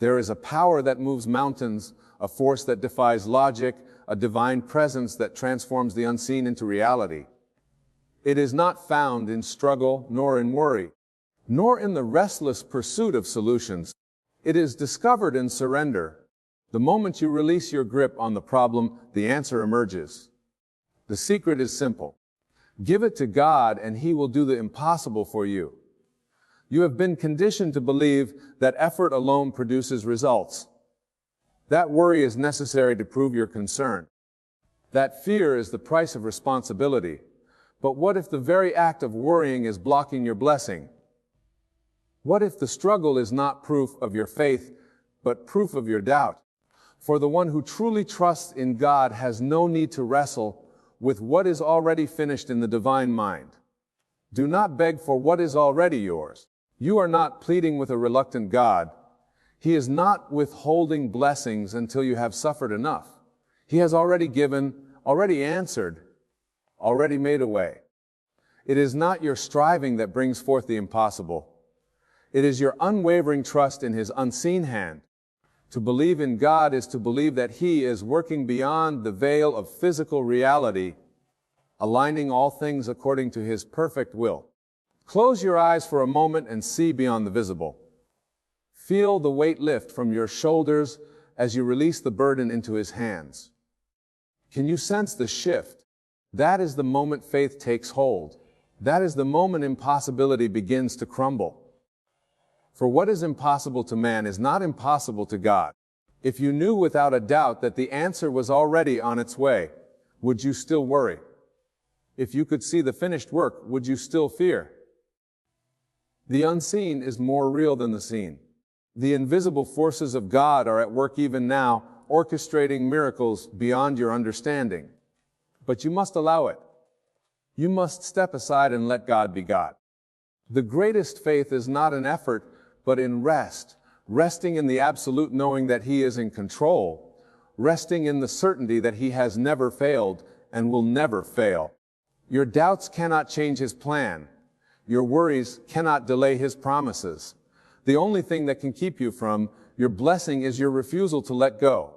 There is a power that moves mountains, a force that defies logic, a divine presence that transforms the unseen into reality. It is not found in struggle, nor in worry, nor in the restless pursuit of solutions. It is discovered in surrender. The moment you release your grip on the problem, the answer emerges. The secret is simple. Give it to God and He will do the impossible for you. You have been conditioned to believe that effort alone produces results. That worry is necessary to prove your concern. That fear is the price of responsibility. But what if the very act of worrying is blocking your blessing? What if the struggle is not proof of your faith, but proof of your doubt? For the one who truly trusts in God has no need to wrestle with what is already finished in the divine mind. Do not beg for what is already yours. You are not pleading with a reluctant God. He is not withholding blessings until you have suffered enough. He has already given, already answered, already made a way. It is not your striving that brings forth the impossible. It is your unwavering trust in His unseen hand. To believe in God is to believe that He is working beyond the veil of physical reality, aligning all things according to His perfect will. Close your eyes for a moment and see beyond the visible. Feel the weight lift from your shoulders as you release the burden into His hands. Can you sense the shift? That is the moment faith takes hold. That is the moment impossibility begins to crumble. For what is impossible to man is not impossible to God. If you knew without a doubt that the answer was already on its way, would you still worry? If you could see the finished work, would you still fear? The unseen is more real than the seen. The invisible forces of God are at work even now, orchestrating miracles beyond your understanding. But you must allow it. You must step aside and let God be God. The greatest faith is not in effort, but in rest, resting in the absolute knowing that He is in control, resting in the certainty that He has never failed and will never fail. Your doubts cannot change His plan. Your worries cannot delay His promises. The only thing that can keep you from your blessing is your refusal to let go.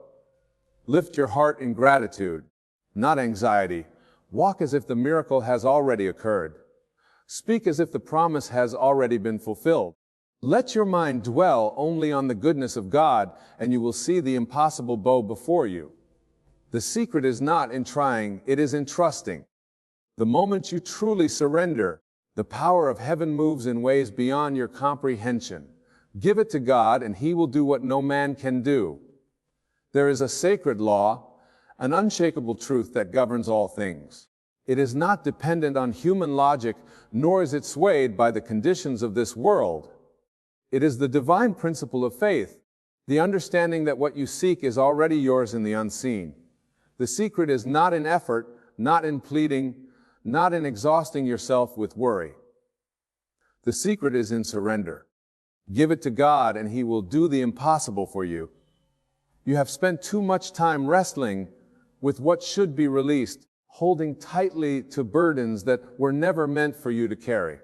Lift your heart in gratitude, not anxiety. Walk as if the miracle has already occurred. Speak as if the promise has already been fulfilled. Let your mind dwell only on the goodness of God, and you will see the impossible bow before you. The secret is not in trying, it is in trusting. The moment you truly surrender, the power of heaven moves in ways beyond your comprehension. Give it to God, and He will do what no man can do. There is a sacred law, an unshakable truth that governs all things. It is not dependent on human logic, nor is it swayed by the conditions of this world. It is the divine principle of faith, the understanding that what you seek is already yours in the unseen. The secret is not in effort, not in pleading, not in exhausting yourself with worry. The secret is in surrender. Give it to God and He will do the impossible for you. You have spent too much time wrestling with what should be released, holding tightly to burdens that were never meant for you to carry.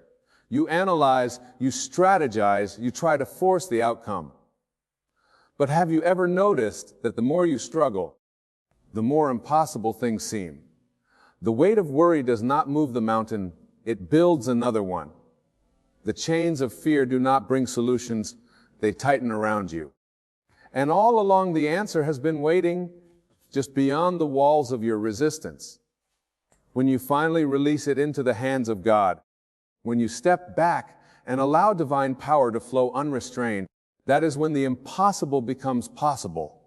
You analyze, you strategize, you try to force the outcome. But have you ever noticed that the more you struggle, the more impossible things seem? The weight of worry does not move the mountain, it builds another one. The chains of fear do not bring solutions, they tighten around you. And all along the answer has been waiting just beyond the walls of your resistance. When you finally release it into the hands of God, when you step back and allow divine power to flow unrestrained, that is when the impossible becomes possible.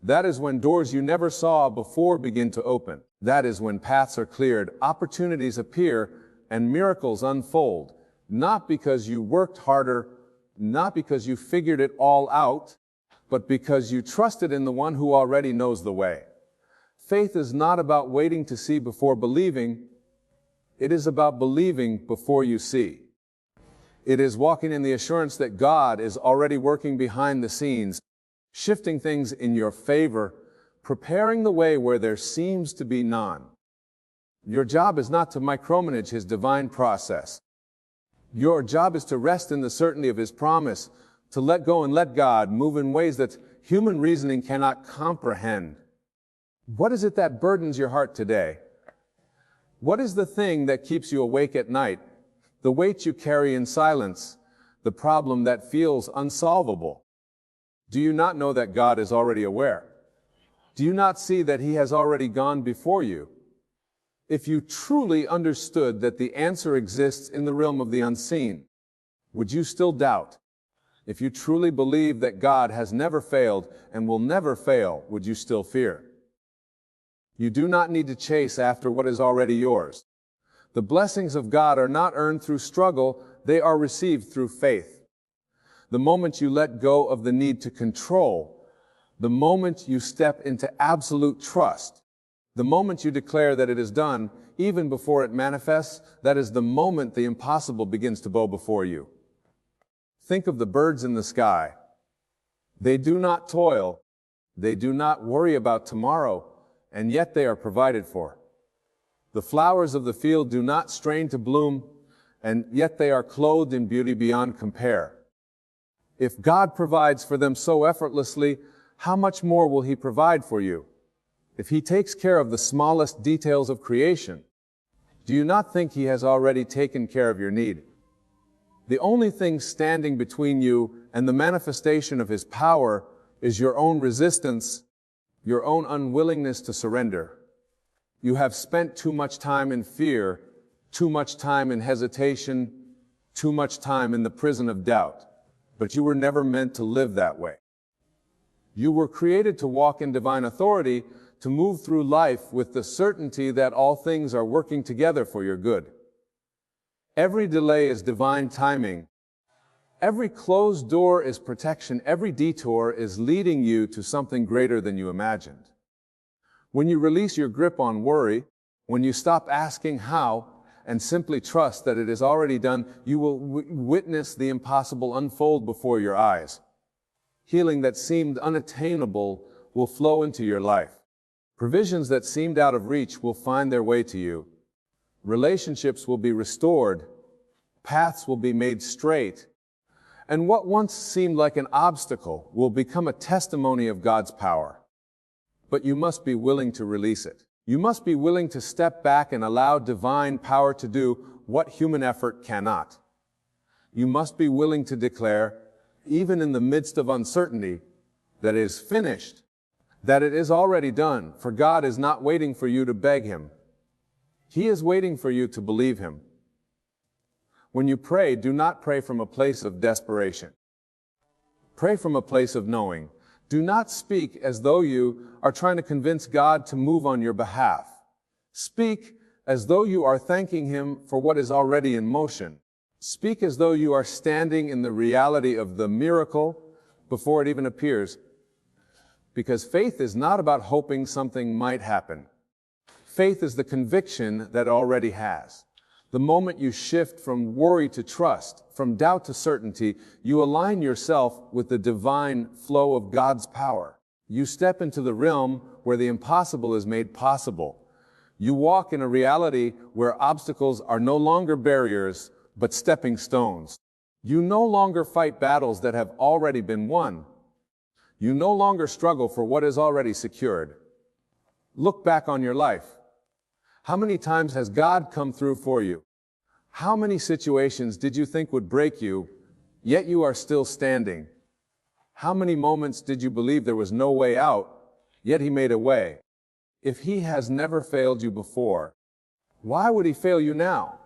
That is when doors you never saw before begin to open. That is when paths are cleared, opportunities appear, and miracles unfold. Not because you worked harder, not because you figured it all out, but because you trusted in the one who already knows the way. Faith is not about waiting to see before believing. It is about believing before you see. It is walking in the assurance that God is already working behind the scenes, shifting things in your favor, preparing the way where there seems to be none. Your job is not to micromanage His divine process. Your job is to rest in the certainty of His promise, to let go and let God move in ways that human reasoning cannot comprehend. What is it that burdens your heart today? What is the thing that keeps you awake at night? The weight you carry in silence, the problem that feels unsolvable. Do you not know that God is already aware? Do you not see that He has already gone before you? If you truly understood that the answer exists in the realm of the unseen, would you still doubt? If you truly believe that God has never failed and will never fail, would you still fear? You do not need to chase after what is already yours. The blessings of God are not earned through struggle, they are received through faith. The moment you let go of the need to control, the moment you step into absolute trust, the moment you declare that it is done, even before it manifests, that is the moment the impossible begins to bow before you. Think of the birds in the sky. They do not toil, they do not worry about tomorrow, and yet they are provided for. The flowers of the field do not strain to bloom, and yet they are clothed in beauty beyond compare. If God provides for them so effortlessly, how much more will He provide for you? If He takes care of the smallest details of creation, do you not think He has already taken care of your need? The only thing standing between you and the manifestation of His power is your own resistance, your own unwillingness to surrender. You have spent too much time in fear, too much time in hesitation, too much time in the prison of doubt. But you were never meant to live that way. You were created to walk in divine authority, to move through life with the certainty that all things are working together for your good. Every delay is divine timing. Every closed door is protection. Every detour is leading you to something greater than you imagined. When you release your grip on worry, when you stop asking how and simply trust that it is already done, you will witness the impossible unfold before your eyes. Healing that seemed unattainable will flow into your life. Provisions that seemed out of reach will find their way to you. Relationships will be restored. Paths will be made straight. And what once seemed like an obstacle will become a testimony of God's power. But you must be willing to release it. You must be willing to step back and allow divine power to do what human effort cannot. You must be willing to declare, even in the midst of uncertainty, that it is finished, that it is already done, for God is not waiting for you to beg Him. He is waiting for you to believe Him. When you pray, do not pray from a place of desperation. Pray from a place of knowing. Do not speak as though you are trying to convince God to move on your behalf. Speak as though you are thanking Him for what is already in motion. Speak as though you are standing in the reality of the miracle before it even appears. Because faith is not about hoping something might happen. Faith is the conviction that already has. The moment you shift from worry to trust, from doubt to certainty, you align yourself with the divine flow of God's power. You step into the realm where the impossible is made possible. You walk in a reality where obstacles are no longer barriers, but stepping stones. You no longer fight battles that have already been won. You no longer struggle for what is already secured. Look back on your life. How many times has God come through for you? How many situations did you think would break you, yet you are still standing? How many moments did you believe there was no way out, yet He made a way? If He has never failed you before, why would He fail you now?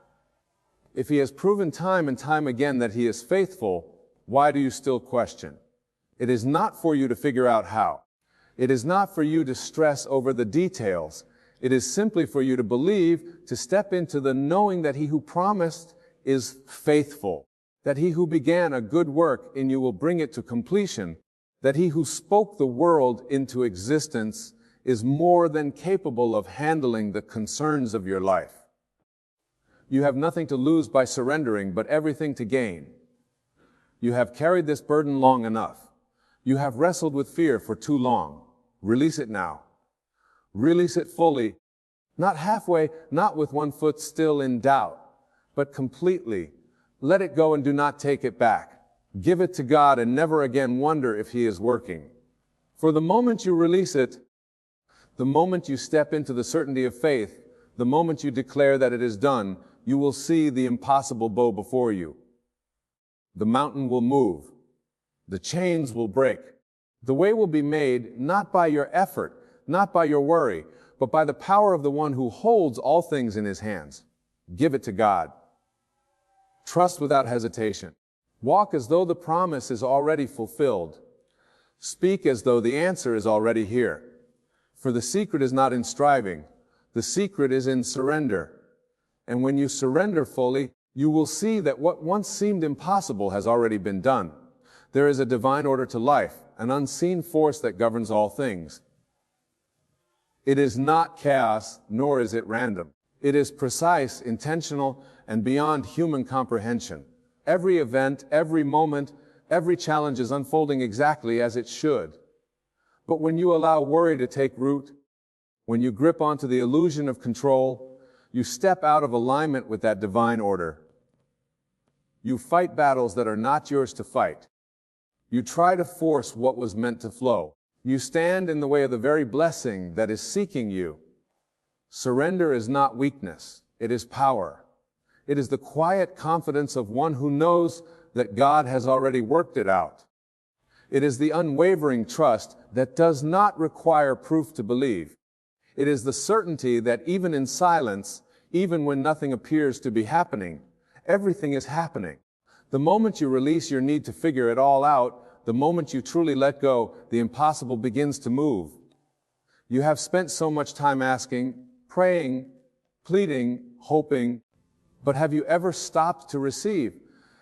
If He has proven time and time again that He is faithful, why do you still question? It is not for you to figure out how. It is not for you to stress over the details. It is simply for you to believe, to step into the knowing that He who promised is faithful, that He who began a good work in you will bring it to completion, that He who spoke the world into existence is more than capable of handling the concerns of your life. You have nothing to lose by surrendering, but everything to gain. You have carried this burden long enough. You have wrestled with fear for too long. Release it now. Release it fully, not halfway, not with one foot still in doubt, but completely. Let it go and do not take it back. Give it to God and never again wonder if He is working. For the moment you release it, the moment you step into the certainty of faith, the moment you declare that it is done, you will see the impossible bow before you. The mountain will move. The chains will break. The way will be made not by your effort, not by your worry, but by the power of the one who holds all things in His hands. Give it to God. Trust without hesitation. Walk as though the promise is already fulfilled. Speak as though the answer is already here. For the secret is not in striving. The secret is in surrender. And when you surrender fully, you will see that what once seemed impossible has already been done. There is a divine order to life, an unseen force that governs all things. It is not chaos, nor is it random. It is precise, intentional, and beyond human comprehension. Every event, every moment, every challenge is unfolding exactly as it should. But when you allow worry to take root, when you grip onto the illusion of control, you step out of alignment with that divine order. You fight battles that are not yours to fight. You try to force what was meant to flow. You stand in the way of the very blessing that is seeking you. Surrender is not weakness, it is power. It is the quiet confidence of one who knows that God has already worked it out. It is the unwavering trust that does not require proof to believe. It is the certainty that even in silence, even when nothing appears to be happening, everything is happening. The moment you release your need to figure it all out, the moment you truly let go, the impossible begins to move. You have spent so much time asking, praying, pleading, hoping, but have you ever stopped to receive?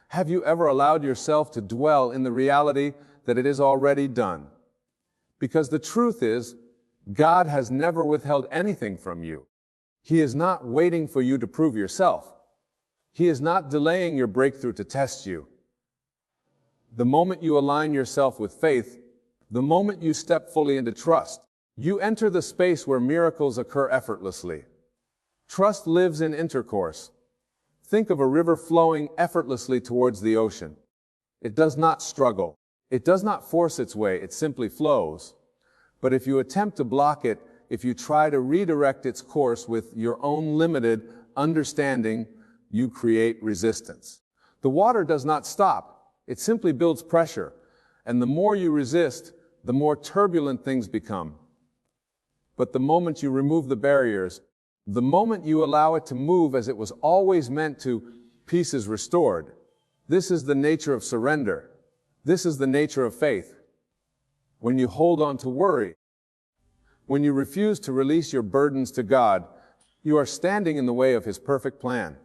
Have you ever allowed yourself to dwell in the reality that it is already done? Because the truth is, God has never withheld anything from you. He is not waiting for you to prove yourself. He is not delaying your breakthrough to test you. The moment you align yourself with faith, the moment you step fully into trust, you enter the space where miracles occur effortlessly. Trust lives in intercourse. Think of a river flowing effortlessly towards the ocean. It does not struggle. It does not force its way. It simply flows. But if you attempt to block it, if you try to redirect its course with your own limited understanding, you create resistance. The water does not stop. It simply builds pressure. And the more you resist, the more turbulent things become. But the moment you remove the barriers, the moment you allow it to move as it was always meant to, peace is restored. This is the nature of surrender. This is the nature of faith. When you hold on to worry, when you refuse to release your burdens to God, you are standing in the way of His perfect plan.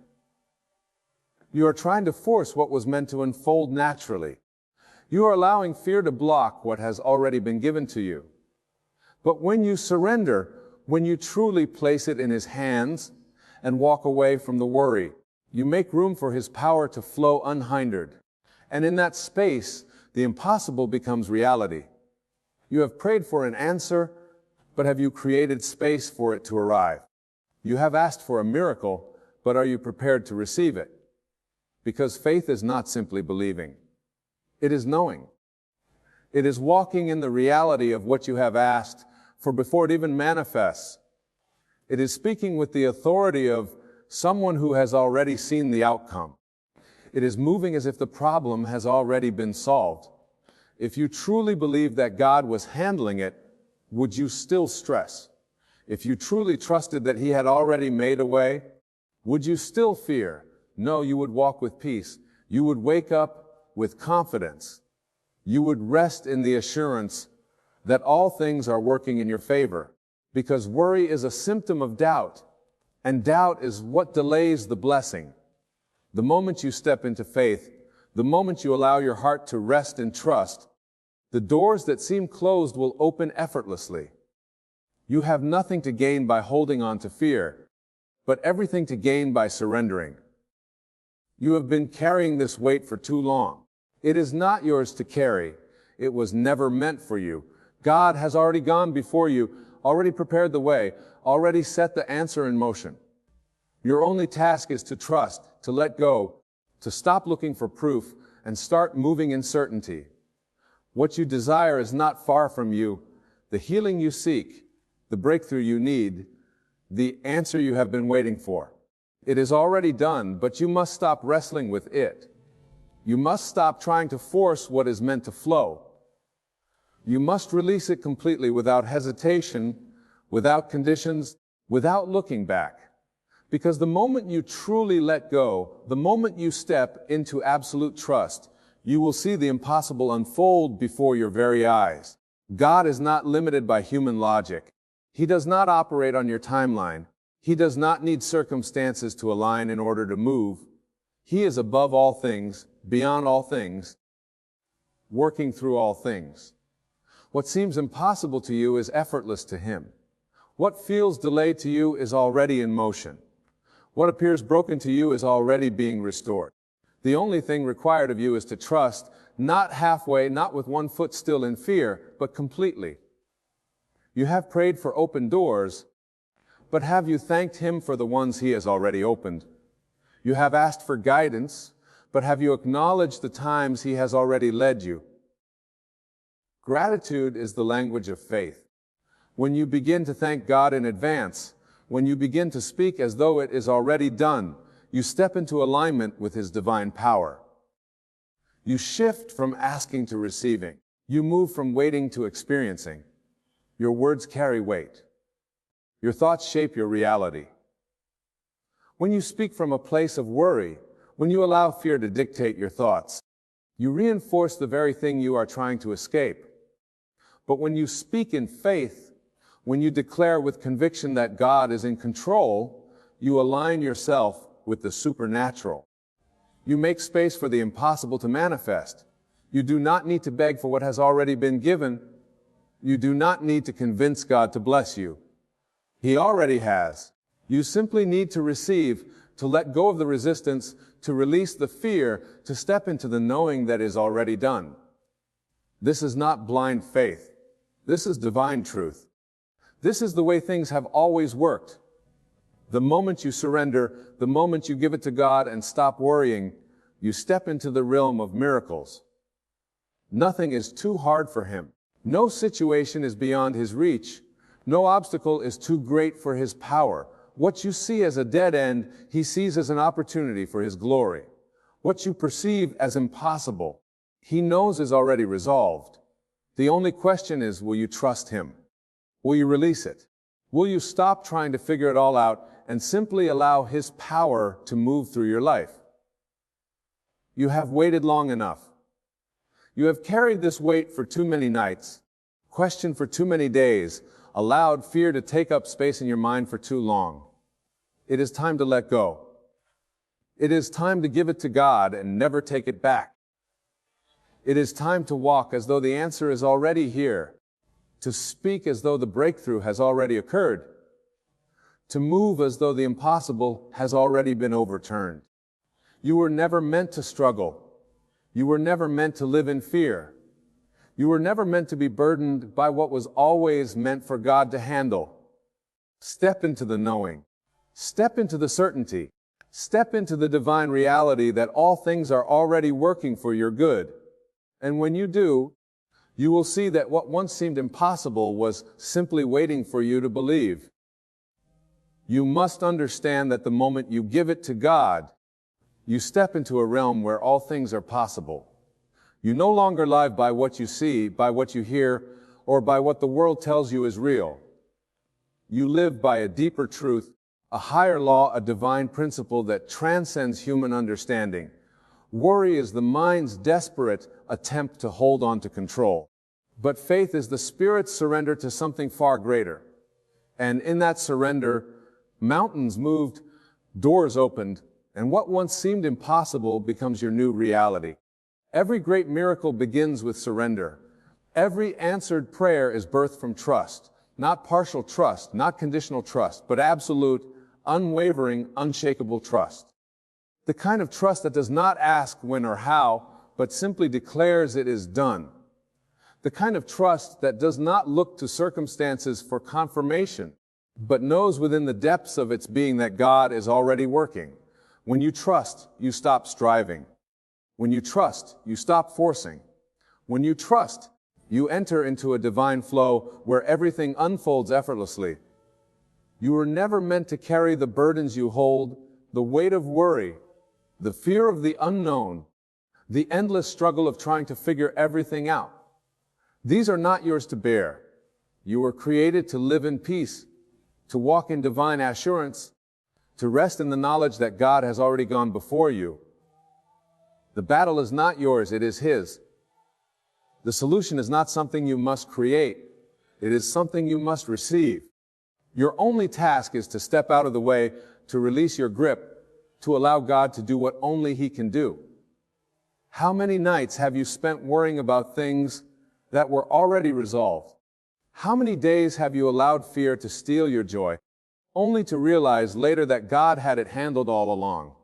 You are trying to force what was meant to unfold naturally. You are allowing fear to block what has already been given to you. But when you surrender, when you truly place it in His hands and walk away from the worry, you make room for His power to flow unhindered. And in that space, the impossible becomes reality. You have prayed for an answer, but have you created space for it to arrive? You have asked for a miracle, but are you prepared to receive it? Because faith is not simply believing. It is knowing. It is walking in the reality of what you have asked for before it even manifests. It is speaking with the authority of someone who has already seen the outcome. It is moving as if the problem has already been solved. If you truly believed that God was handling it, would you still stress? If you truly trusted that He had already made a way, would you still fear? No, you would walk with peace. You would wake up with confidence. You would rest in the assurance that all things are working in your favor, because worry is a symptom of doubt, and doubt is what delays the blessing. The moment you step into faith, the moment you allow your heart to rest in trust, the doors that seem closed will open effortlessly. You have nothing to gain by holding on to fear, but everything to gain by surrendering. You have been carrying this weight for too long. It is not yours to carry. It was never meant for you. God has already gone before you, already prepared the way, already set the answer in motion. Your only task is to trust, to let go, to stop looking for proof, and start moving in certainty. What you desire is not far from you. The healing you seek, the breakthrough you need, the answer you have been waiting for. It is already done, but you must stop wrestling with it. You must stop trying to force what is meant to flow. You must release it completely without hesitation, without conditions, without looking back. Because the moment you truly let go, the moment you step into absolute trust, you will see the impossible unfold before your very eyes. God is not limited by human logic. He does not operate on your timeline. He does not need circumstances to align in order to move. He is above all things, beyond all things, working through all things. What seems impossible to you is effortless to Him. What feels delayed to you is already in motion. What appears broken to you is already being restored. The only thing required of you is to trust, not halfway, not with one foot still in fear, but completely. You have prayed for open doors, but have you thanked Him for the ones He has already opened? You have asked for guidance, but have you acknowledged the times He has already led you? Gratitude is the language of faith. When you begin to thank God in advance, when you begin to speak as though it is already done, you step into alignment with His divine power. You shift from asking to receiving. You move from waiting to experiencing. Your words carry weight. Your thoughts shape your reality. When you speak from a place of worry, when you allow fear to dictate your thoughts, you reinforce the very thing you are trying to escape. But when you speak in faith, when you declare with conviction that God is in control, you align yourself with the supernatural. You make space for the impossible to manifest. You do not need to beg for what has already been given. You do not need to convince God to bless you. He already has. You simply need to receive, to let go of the resistance, to release the fear, to step into the knowing that is already done. This is not blind faith. This is divine truth. This is the way things have always worked. The moment you surrender, the moment you give it to God and stop worrying, you step into the realm of miracles. Nothing is too hard for Him. No situation is beyond His reach. No obstacle is too great for His power. What you see as a dead end, He sees as an opportunity for His glory. What you perceive as impossible, He knows is already resolved. The only question is, will you trust Him? Will you release it? Will you stop trying to figure it all out and simply allow His power to move through your life? You have waited long enough. You have carried this weight for too many nights, questioned for too many days, allowed fear to take up space in your mind for too long. It is time to let go. It is time to give it to God and never take it back. It is time to walk as though the answer is already here, to speak as though the breakthrough has already occurred, to move as though the impossible has already been overturned. You were never meant to struggle. You were never meant to live in fear. You were never meant to be burdened by what was always meant for God to handle. Step into the knowing. Step into the certainty. Step into the divine reality that all things are already working for your good. And when you do, you will see that what once seemed impossible was simply waiting for you to believe. You must understand that the moment you give it to God, you step into a realm where all things are possible. You no longer live by what you see, by what you hear, or by what the world tells you is real. You live by a deeper truth, a higher law, a divine principle that transcends human understanding. Worry is the mind's desperate attempt to hold on to control. But faith is the spirit's surrender to something far greater. And in that surrender, mountains moved, doors opened, and what once seemed impossible becomes your new reality. Every great miracle begins with surrender. Every answered prayer is birthed from trust. Not partial trust, not conditional trust, but absolute, unwavering, unshakable trust. The kind of trust that does not ask when or how, but simply declares it is done. The kind of trust that does not look to circumstances for confirmation, but knows within the depths of its being that God is already working. When you trust, you stop striving. When you trust, you stop forcing. When you trust, you enter into a divine flow where everything unfolds effortlessly. You were never meant to carry the burdens you hold, the weight of worry, the fear of the unknown, the endless struggle of trying to figure everything out. These are not yours to bear. You were created to live in peace, to walk in divine assurance, to rest in the knowledge that God has already gone before you. The battle is not yours, it is His. The solution is not something you must create, it is something you must receive. Your only task is to step out of the way, to release your grip, to allow God to do what only He can do. How many nights have you spent worrying about things that were already resolved? How many days have you allowed fear to steal your joy, only to realize later that God had it handled all along?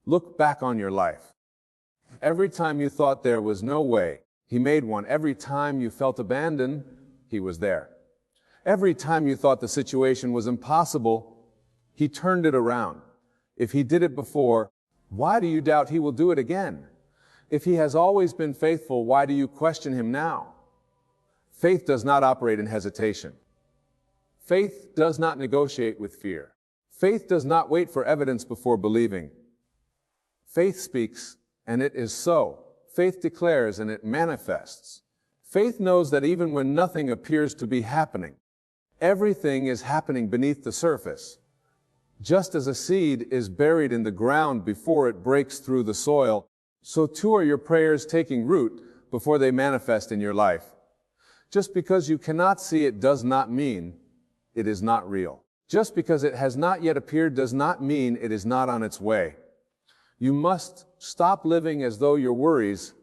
Look back on your life. Every time you thought there was no way, He made one. Every time you felt abandoned, He was there. Every time you thought the situation was impossible, He turned it around. If He did it before, why do you doubt He will do it again? If He has always been faithful, why do you question Him now? Faith does not operate in hesitation. Faith does not negotiate with fear. Faith does not wait for evidence before believing. Faith speaks, and it is so. Faith declares, and it manifests. Faith knows that even when nothing appears to be happening, everything is happening beneath the surface. Just as a seed is buried in the ground before it breaks through the soil, so too are your prayers taking root before they manifest in your life. Just because you cannot see it does not mean it is not real. Just because it has not yet appeared does not mean it is not on its way. You must stop living as though your worries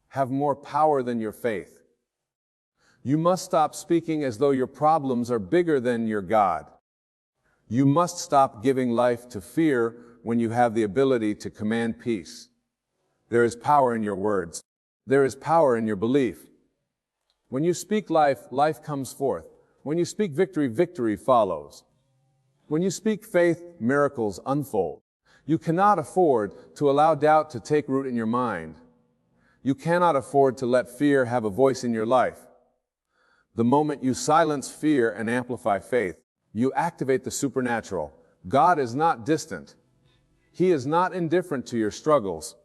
have more power than your faith. You must stop speaking as though your problems are bigger than your God. You must stop giving life to fear when you have the ability to command peace. There is power in your words. There is power in your belief. When you speak life, life comes forth. When you speak victory, victory follows. When you speak faith, miracles unfold. You cannot afford to allow doubt to take root in your mind. You cannot afford to let fear have a voice in your life. The moment you silence fear and amplify faith, you activate the supernatural. God is not distant. He is not indifferent to your struggles.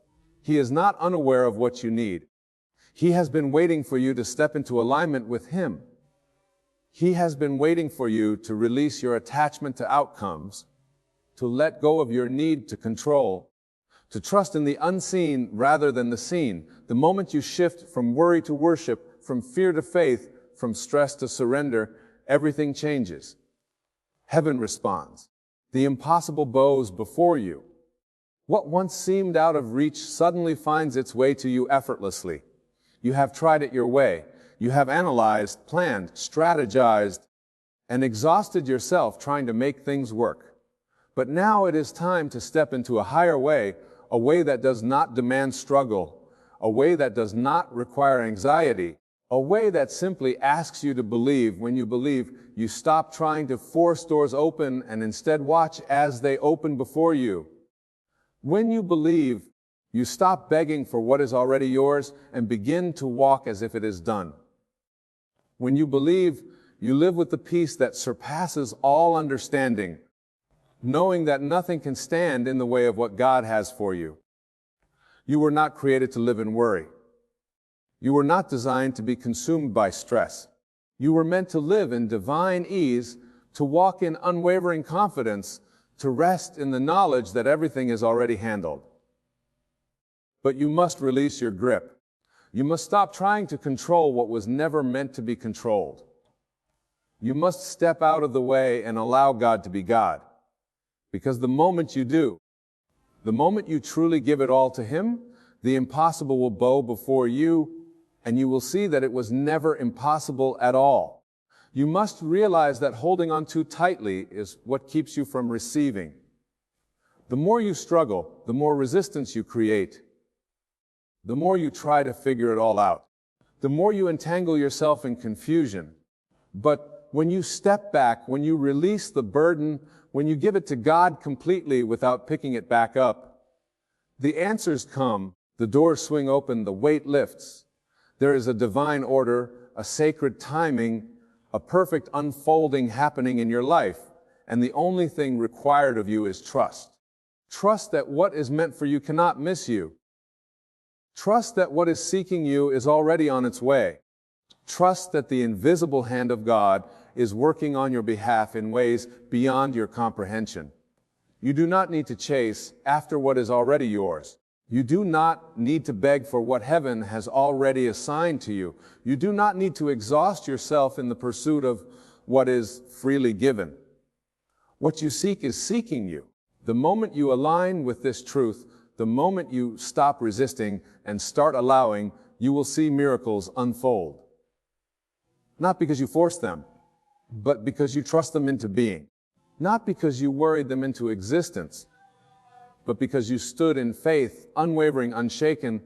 He is not unaware of what you need. He has been waiting for you to step into alignment with Him. He has been waiting for you to release your attachment to outcomes, to let go of your need to control, to trust in the unseen rather than the seen. The moment you shift from worry to worship, from fear to faith, from stress to surrender, everything changes. Heaven responds. The impossible bows before you. What once seemed out of reach suddenly finds its way to you effortlessly. You have tried it your way. You have analyzed, planned, strategized, and exhausted yourself trying to make things work. But now it is time to step into a higher way, a way that does not demand struggle, a way that does not require anxiety, a way that simply asks you to believe. When you believe, you stop trying to force doors open and instead watch as they open before you. When you believe, you stop begging for what is already yours and begin to walk as if it is done. When you believe, you live with the peace that surpasses all understanding, knowing that nothing can stand in the way of what God has for you. You were not created to live in worry. You were not designed to be consumed by stress. You were meant to live in divine ease, to walk in unwavering confidence, to rest in the knowledge that everything is already handled. But you must release your grip. You must stop trying to control what was never meant to be controlled. You must step out of the way and allow God to be God. Because the moment you do, the moment you truly give it all to Him, the impossible will bow before you, and you will see that it was never impossible at all. You must realize that holding on too tightly is what keeps you from receiving. The more you struggle, the more resistance you create. The more you try to figure it all out, the more you entangle yourself in confusion. But when you step back, when you release the burden, when you give it to God completely without picking it back up, the answers come. The doors swing open, the weight lifts. There is a divine order, a sacred timing, a perfect unfolding happening in your life, and the only thing required of you is trust. Trust that what is meant for you cannot miss you. Trust that what is seeking you is already on its way. Trust that the invisible hand of God is working on your behalf in ways beyond your comprehension. You do not need to chase after what is already yours. You do not need to beg for what heaven has already assigned to you. You do not need to exhaust yourself in the pursuit of what is freely given. What you seek is seeking you. The moment you align with this truth, the moment you stop resisting and start allowing, you will see miracles unfold. Not because you force them, but because you trust them into being. Not because you worried them into existence, but because you stood in faith, unwavering, unshaken,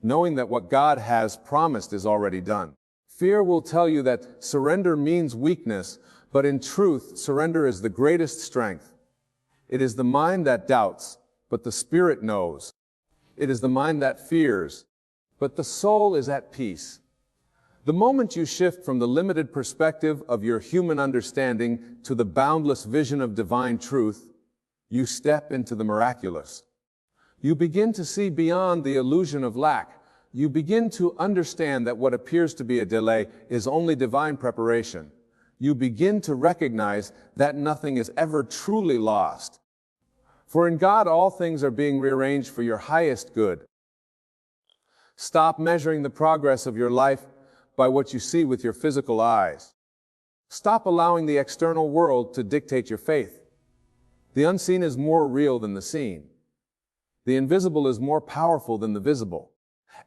knowing that what God has promised is already done. Fear will tell you that surrender means weakness, but in truth, surrender is the greatest strength. It is the mind that doubts, but the spirit knows. It is the mind that fears, but the soul is at peace. The moment you shift from the limited perspective of your human understanding to the boundless vision of divine truth, you step into the miraculous. You begin to see beyond the illusion of lack. You begin to understand that what appears to be a delay is only divine preparation. You begin to recognize that nothing is ever truly lost. For in God, all things are being rearranged for your highest good. Stop measuring the progress of your life by what you see with your physical eyes. Stop allowing the external world to dictate your faith. The unseen is more real than the seen. The invisible is more powerful than the visible.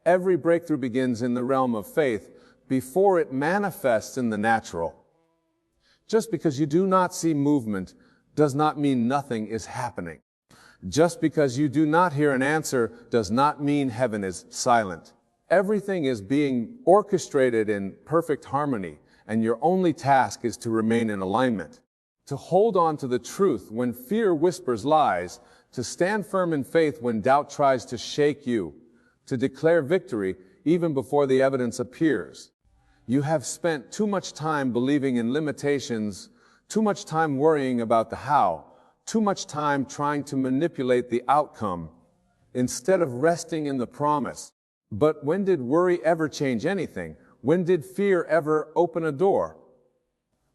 Every breakthrough begins in the realm of faith before it manifests in the natural. Just because you do not see movement does not mean nothing is happening. Just because you do not hear an answer does not mean heaven is silent. Everything is being orchestrated in perfect harmony, and your only task is to remain in alignment, to hold on to the truth when fear whispers lies, to stand firm in faith when doubt tries to shake you, to declare victory even before the evidence appears. You have spent too much time believing in limitations, too much time worrying about the how, too much time trying to manipulate the outcome, instead of resting in the promise. But when did worry ever change anything? When did fear ever open a door?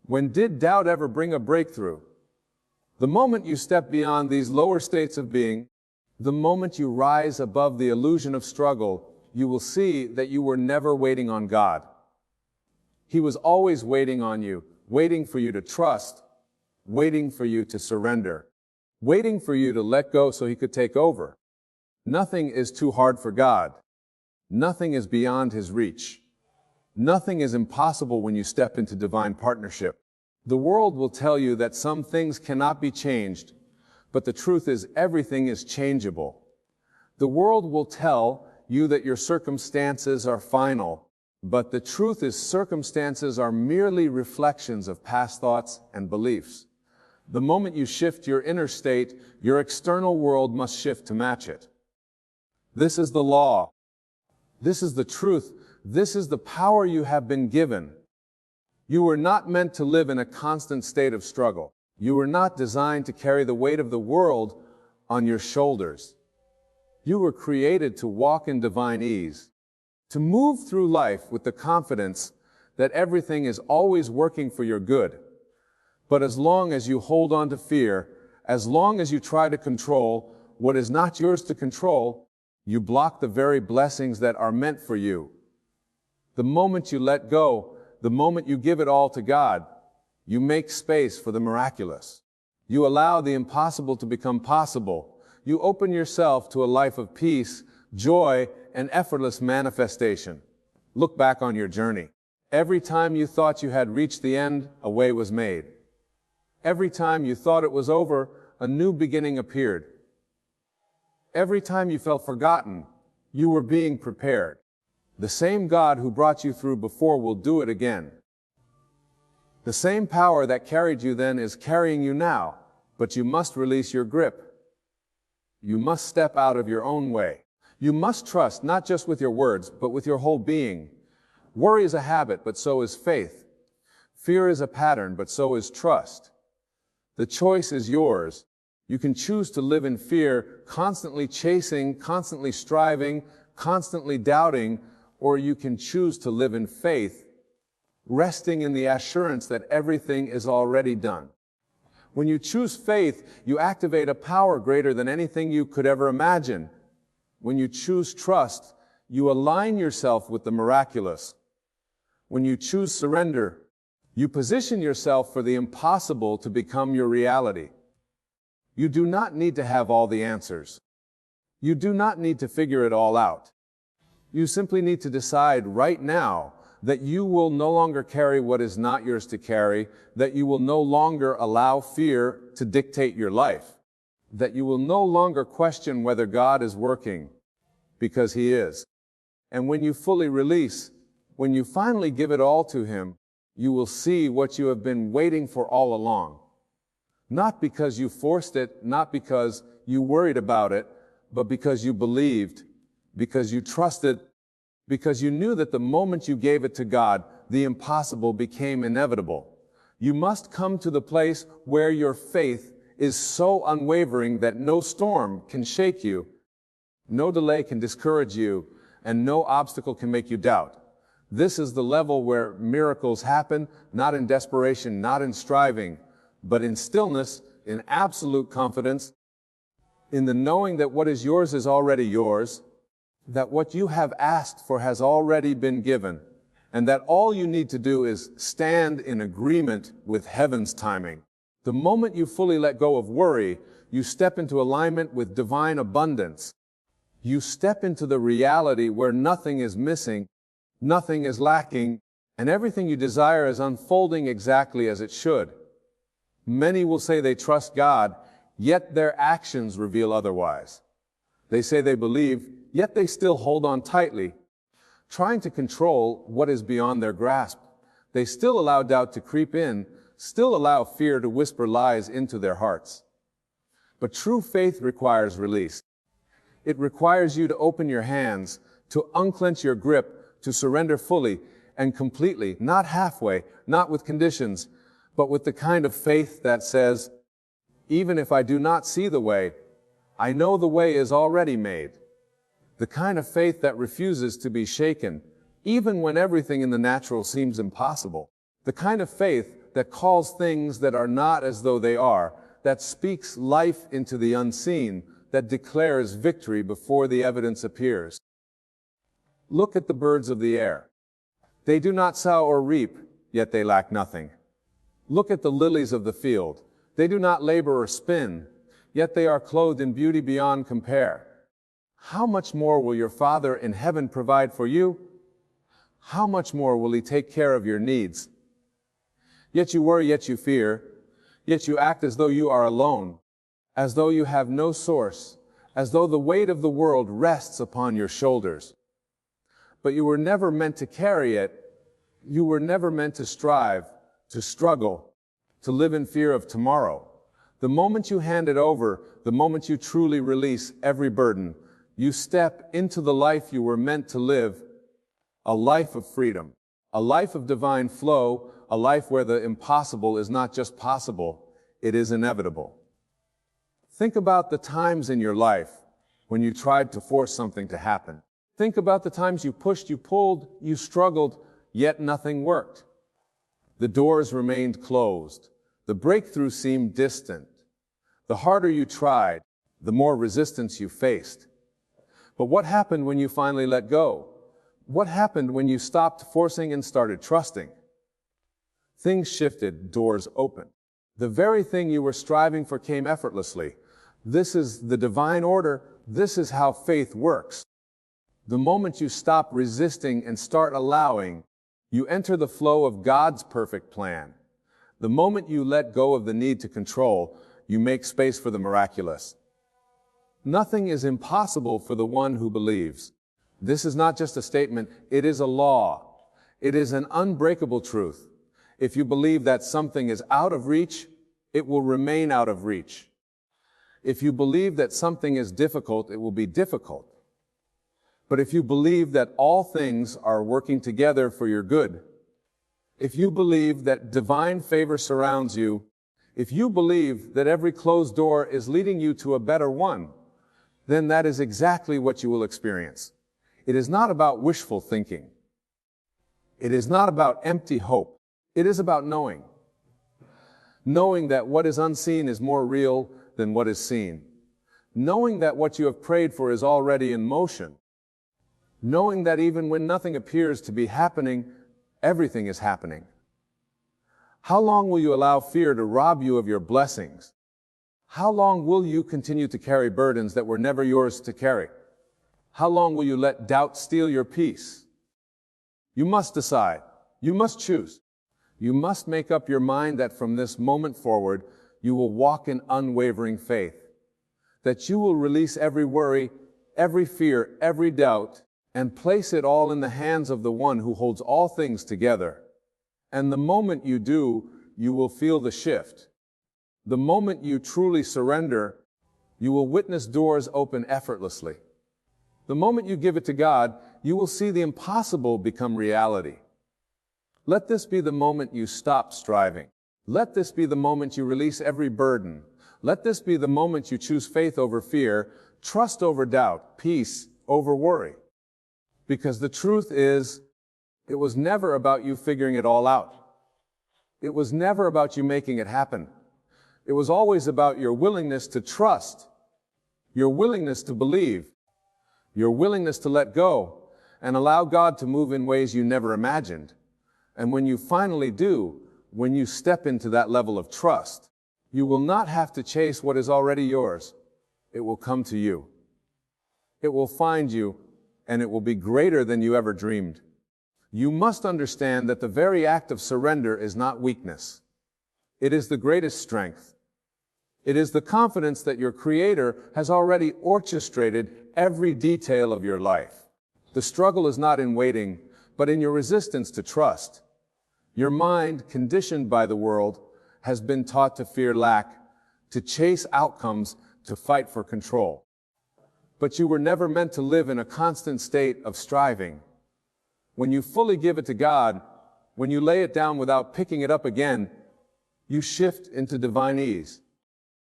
When did doubt ever bring a breakthrough? The moment you step beyond these lower states of being, the moment you rise above the illusion of struggle, you will see that you were never waiting on God. He was always waiting on you, waiting for you to trust, waiting for you to surrender, waiting for you to let go so He could take over. Nothing is too hard for God. Nothing is beyond His reach. Nothing is impossible when you step into divine partnership. The world will tell you that some things cannot be changed, but the truth is everything is changeable. The world will tell you that your circumstances are final, but the truth is circumstances are merely reflections of past thoughts and beliefs. The moment you shift your inner state, your external world must shift to match it. This is the law. This is the truth. This is the power you have been given. You were not meant to live in a constant state of struggle. You were not designed to carry the weight of the world on your shoulders. You were created to walk in divine ease, to move through life with the confidence that everything is always working for your good. But as long as you hold on to fear, as long as you try to control what is not yours to control, you block the very blessings that are meant for you. The moment you let go, the moment you give it all to God, you make space for the miraculous. You allow the impossible to become possible. You open yourself to a life of peace, joy, and effortless manifestation. Look back on your journey. Every time you thought you had reached the end, a way was made. Every time you thought it was over, a new beginning appeared. Every time you felt forgotten, you were being prepared. The same God who brought you through before will do it again. The same power that carried you then is carrying you now, but you must release your grip. You must step out of your own way. You must trust not just with your words, but with your whole being. Worry is a habit, but so is faith. Fear is a pattern, but so is trust. The choice is yours. You can choose to live in fear, constantly chasing, constantly striving, constantly doubting, or you can choose to live in faith, resting in the assurance that everything is already done. When you choose faith, you activate a power greater than anything you could ever imagine. When you choose trust, you align yourself with the miraculous. When you choose surrender, you position yourself for the impossible to become your reality. You do not need to have all the answers. You do not need to figure it all out. You simply need to decide right now that you will no longer carry what is not yours to carry, that you will no longer allow fear to dictate your life, that you will no longer question whether God is working, because He is. And when you fully release, when you finally give it all to Him, you will see what you have been waiting for all along. Not because you forced it, not because you worried about it, but because you believed, because you trusted, because you knew that the moment you gave it to God, the impossible became inevitable. You must come to the place where your faith is so unwavering that no storm can shake you, no delay can discourage you, and no obstacle can make you doubt. This is the level where miracles happen, not in desperation, not in striving, but in stillness, in absolute confidence, in the knowing that what is yours is already yours, that what you have asked for has already been given, and that all you need to do is stand in agreement with heaven's timing. The moment you fully let go of worry, you step into alignment with divine abundance. You step into the reality where nothing is missing, nothing is lacking, and everything you desire is unfolding exactly as it should. Many will say they trust God, yet their actions reveal otherwise. They say they believe, yet they still hold on tightly, trying to control what is beyond their grasp. They still allow doubt to creep in, still allow fear to whisper lies into their hearts. But true faith requires release. It requires you to open your hands, to unclench your grip, to surrender fully and completely, not halfway, not with conditions, but with the kind of faith that says, even if I do not see the way, I know the way is already made. The kind of faith that refuses to be shaken, even when everything in the natural seems impossible. The kind of faith that calls things that are not as though they are, that speaks life into the unseen, that declares victory before the evidence appears. Look at the birds of the air. They do not sow or reap, yet they lack nothing. Look at the lilies of the field. They do not labor or spin, yet they are clothed in beauty beyond compare. How much more will your Father in heaven provide for you? How much more will He take care of your needs? Yet you worry, yet you fear, yet you act as though you are alone, as though you have no source, as though the weight of the world rests upon your shoulders. But you were never meant to carry it. You were never meant to strive, to struggle, to live in fear of tomorrow. The moment you hand it over, the moment you truly release every burden, you step into the life you were meant to live, a life of freedom, a life of divine flow, a life where the impossible is not just possible, it is inevitable. Think about the times in your life when you tried to force something to happen. Think about the times you pushed, you pulled, you struggled, yet nothing worked. The doors remained closed. The breakthrough seemed distant. The harder you tried, the more resistance you faced. But what happened when you finally let go? What happened when you stopped forcing and started trusting? Things shifted, doors opened. The very thing you were striving for came effortlessly. This is the divine order. This is how faith works. The moment you stop resisting and start allowing, you enter the flow of God's perfect plan. The moment you let go of the need to control, you make space for the miraculous. Nothing is impossible for the one who believes. This is not just a statement, it is a law. It is an unbreakable truth. If you believe that something is out of reach, it will remain out of reach. If you believe that something is difficult, it will be difficult. But if you believe that all things are working together for your good, if you believe that divine favor surrounds you, if you believe that every closed door is leading you to a better one, then that is exactly what you will experience. It is not about wishful thinking. It is not about empty hope. It is about knowing. Knowing that what is unseen is more real than what is seen. Knowing that what you have prayed for is already in motion. Knowing that even when nothing appears to be happening, everything is happening. How long will you allow fear to rob you of your blessings? How long will you continue to carry burdens that were never yours to carry? How long will you let doubt steal your peace? You must decide. You must choose. You must make up your mind that from this moment forward, you will walk in unwavering faith. That you will release every worry, every fear, every doubt, and place it all in the hands of the one who holds all things together. And the moment you do, you will feel the shift. The moment you truly surrender, you will witness doors open effortlessly. The moment you give it to God, you will see the impossible become reality. Let this be the moment you stop striving. Let this be the moment you release every burden. Let this be the moment you choose faith over fear, trust over doubt, peace over worry. Because the truth is, it was never about you figuring it all out. It was never about you making it happen. It was always about your willingness to trust, your willingness to believe, your willingness to let go and allow God to move in ways you never imagined. And when you finally do, when you step into that level of trust, you will not have to chase what is already yours. It will come to you. It will find you, and it will be greater than you ever dreamed. You must understand that the very act of surrender is not weakness. It is the greatest strength. It is the confidence that your Creator has already orchestrated every detail of your life. The struggle is not in waiting, but in your resistance to trust. Your mind, conditioned by the world, has been taught to fear lack, to chase outcomes, to fight for control. But you were never meant to live in a constant state of striving. When you fully give it to God, when you lay it down without picking it up again, you shift into divine ease.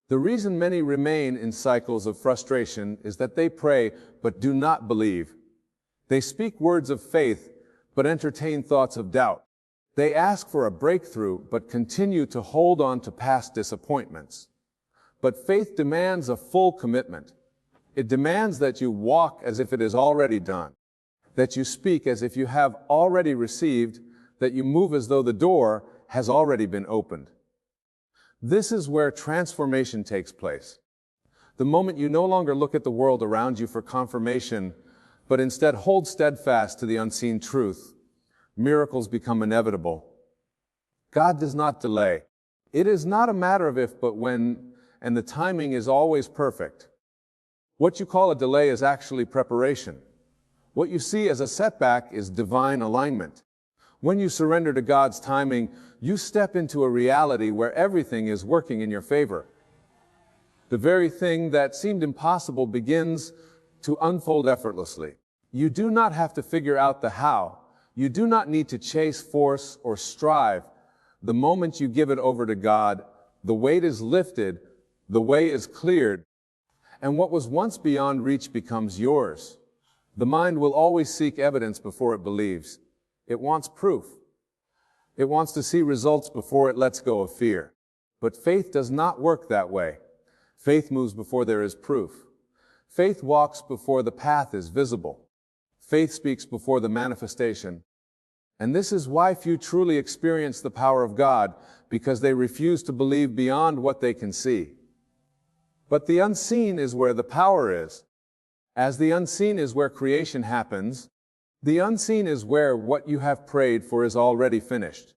The reason many remain in cycles of frustration is that they pray but do not believe. They speak words of faith but entertain thoughts of doubt. They ask for a breakthrough but continue to hold on to past disappointments. But faith demands a full commitment. It demands that you walk as if it is already done, that you speak as if you have already received, that you move as though the door has already been opened. This is where transformation takes place. The moment you no longer look at the world around you for confirmation, but instead hold steadfast to the unseen truth, miracles become inevitable. God does not delay. It is not a matter of if but when, and the timing is always perfect. What you call a delay is actually preparation. What you see as a setback is divine alignment. When you surrender to God's timing, you step into a reality where everything is working in your favor. The very thing that seemed impossible begins to unfold effortlessly. You do not have to figure out the how. You do not need to chase, force, or strive. The moment you give it over to God, the weight is lifted, the way is cleared, and what was once beyond reach becomes yours. The mind will always seek evidence before it believes. It wants proof. It wants to see results before it lets go of fear. But faith does not work that way. Faith moves before there is proof. Faith walks before the path is visible. Faith speaks before the manifestation. And this is why few truly experience the power of God, because they refuse to believe beyond what they can see. But the unseen is where the power is. As the unseen is where creation happens, the unseen is where what you have prayed for is already finished.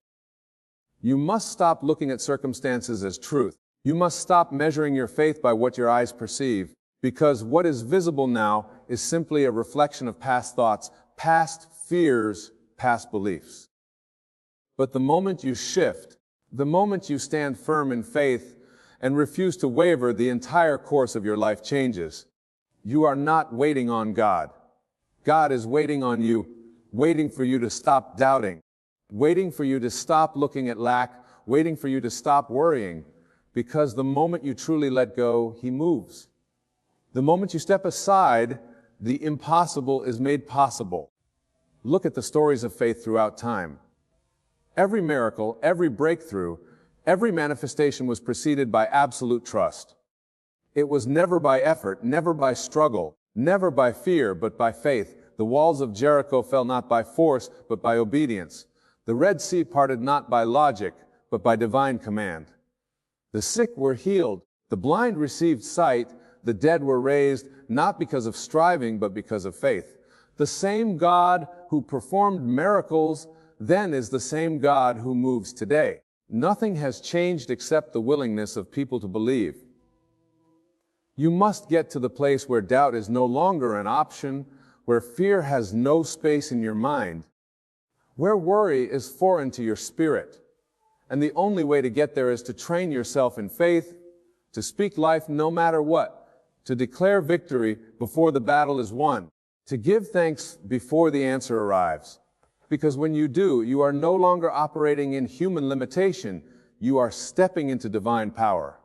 You must stop looking at circumstances as truth. You must stop measuring your faith by what your eyes perceive, because what is visible now is simply a reflection of past thoughts, past fears, past beliefs. But the moment you shift, the moment you stand firm in faith and refuse to waver, the entire course of your life changes. You are not waiting on God. God is waiting on you, waiting for you to stop doubting, waiting for you to stop looking at lack, waiting for you to stop worrying, because the moment you truly let go, He moves. The moment you step aside, the impossible is made possible. Look at the stories of faith throughout time. Every miracle, every breakthrough, every manifestation was preceded by absolute trust. It was never by effort, never by struggle, never by fear, but by faith. The walls of Jericho fell not by force, but by obedience. The Red Sea parted not by logic, but by divine command. The sick were healed, the blind received sight, the dead were raised, not because of striving, but because of faith. The same God who performed miracles then is the same God who moves today. Nothing has changed except the willingness of people to believe. You must get to the place where doubt is no longer an option, where fear has no space in your mind, where worry is foreign to your spirit. And the only way to get there is to train yourself in faith, to speak life no matter what, to declare victory before the battle is won, to give thanks before the answer arrives. Because when you do, you are no longer operating in human limitation, you are stepping into divine power.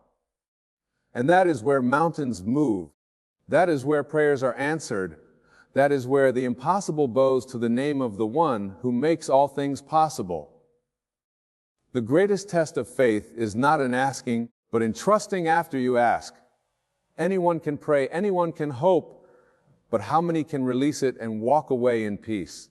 And that is where mountains move. That is where prayers are answered. That is where the impossible bows to the name of the one who makes all things possible. The greatest test of faith is not in asking, but in trusting after you ask. Anyone can pray, anyone can hope, but how many can release it and walk away in peace?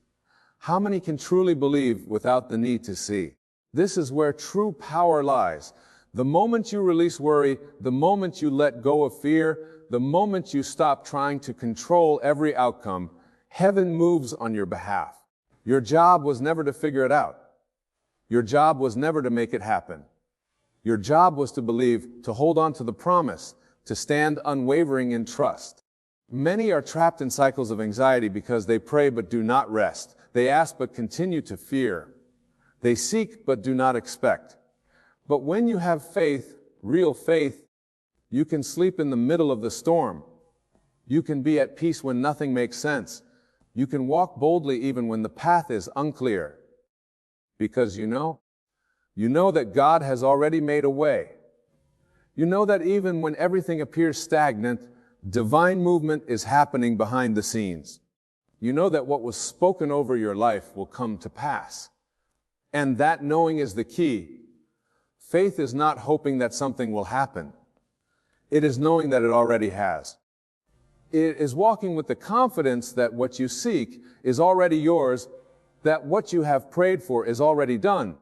How many can truly believe without the need to see? This is where true power lies. The moment you release worry, the moment you let go of fear, the moment you stop trying to control every outcome, heaven moves on your behalf. Your job was never to figure it out. Your job was never to make it happen. Your job was to believe, to hold on to the promise, to stand unwavering in trust. Many are trapped in cycles of anxiety because they pray but do not rest. They ask but continue to fear. They seek but do not expect. But when you have faith, real faith, you can sleep in the middle of the storm. You can be at peace when nothing makes sense. You can walk boldly even when the path is unclear. Because you know that God has already made a way. You know that even when everything appears stagnant, divine movement is happening behind the scenes. You know that what was spoken over your life will come to pass. And that knowing is the key. Faith is not hoping that something will happen. It is knowing that it already has. It is walking with the confidence that what you seek is already yours, that what you have prayed for is already done,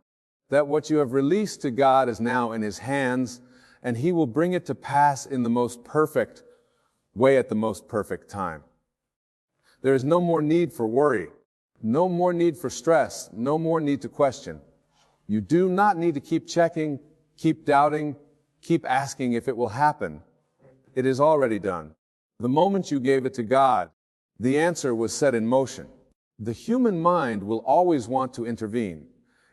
that what you have released to God is now in His hands, and He will bring it to pass in the most perfect way at the most perfect time. There is no more need for worry, no more need for stress, no more need to question. You do not need to keep checking, keep doubting, keep asking if it will happen. It is already done. The moment you gave it to God, the answer was set in motion. The human mind will always want to intervene.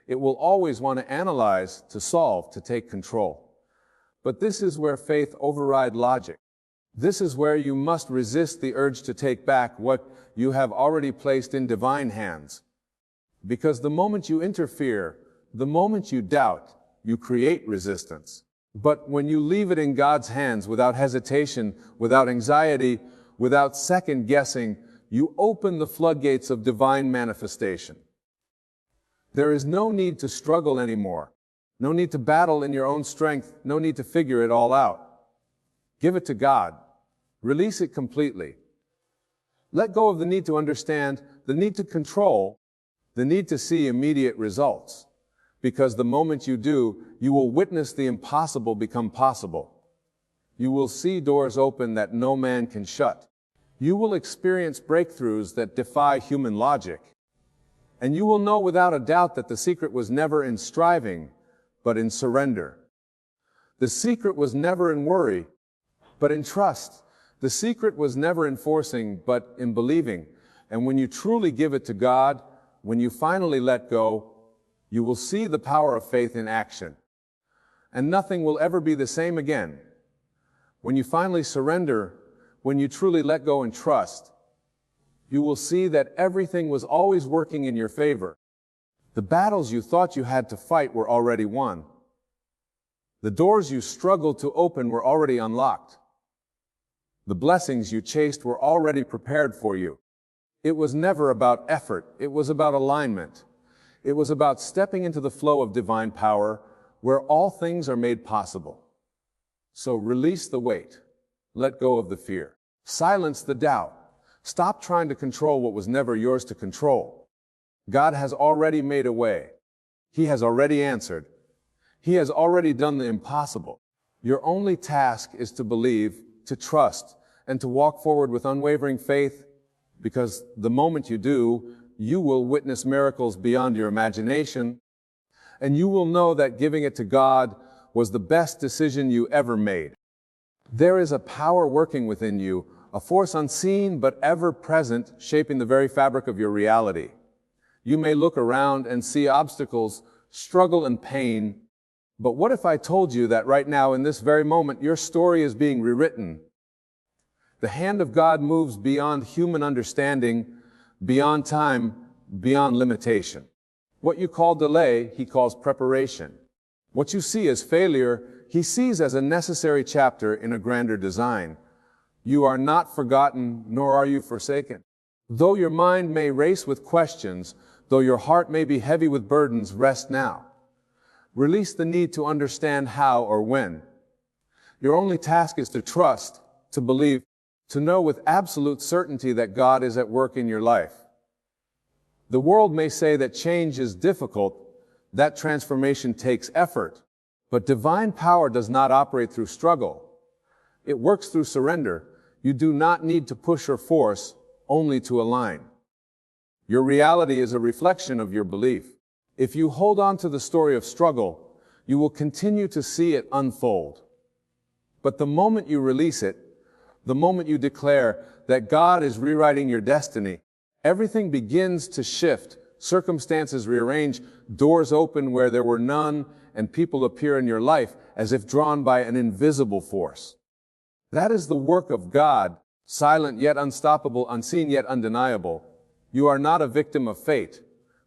It will always want to analyze, to solve, to take control. But this is where faith overrides logic. This is where you must resist the urge to take back what you have already placed in divine hands. Because the moment you interfere, the moment you doubt, you create resistance. But when you leave it in God's hands without hesitation, without anxiety, without second guessing, you open the floodgates of divine manifestation. There is no need to struggle anymore. No need to battle in your own strength. No need to figure it all out. Give it to God. Release it completely. Let go of the need to understand, the need to control, the need to see immediate results. Because the moment you do, you will witness the impossible become possible. You will see doors open that no man can shut. You will experience breakthroughs that defy human logic. And you will know without a doubt that the secret was never in striving, but in surrender. The secret was never in worry, but in trust. The secret was never in forcing, but in believing. And when you truly give it to God, when you finally let go, you will see the power of faith in action. And nothing will ever be the same again. When you finally surrender, when you truly let go and trust, You will see that everything was always working in your favor. The battles you thought you had to fight were already won. The doors you struggled to open were already unlocked. The blessings you chased were already prepared for you. It was never about effort. It was about alignment. It was about stepping into the flow of divine power where all things are made possible. So release the weight. Let go of the fear. Silence the doubt. Stop trying to control what was never yours to control. God has already made a way. He has already answered. He has already done the impossible. Your only task is to believe, to trust, and to walk forward with unwavering faith, because the moment you do, you will witness miracles beyond your imagination, and you will know that giving it to God was the best decision you ever made. There is a power working within you, a force unseen but ever present, shaping the very fabric of your reality. You may look around and see obstacles, struggle, and pain, but what if I told you that right now, in this very moment, your story is being rewritten? The hand of God moves beyond human understanding, beyond time, beyond limitation. What you call delay, He calls preparation. What you see as failure, He sees as a necessary chapter in a grander design. You are not forgotten, nor are you forsaken. Though your mind may race with questions, though your heart may be heavy with burdens, rest now. Release the need to understand how or when. Your only task is to trust, to believe, to know with absolute certainty that God is at work in your life. The world may say that change is difficult, that transformation takes effort, but divine power does not operate through struggle. It works through surrender. You do not need to push or force, only to align. Your reality is a reflection of your belief. If you hold on to the story of struggle, you will continue to see it unfold. But the moment you release it, the moment you declare that God is rewriting your destiny, everything begins to shift, circumstances rearrange, doors open where there were none, and people appear in your life as if drawn by an invisible force. That is the work of God, silent yet unstoppable, unseen yet undeniable. You are not a victim of fate.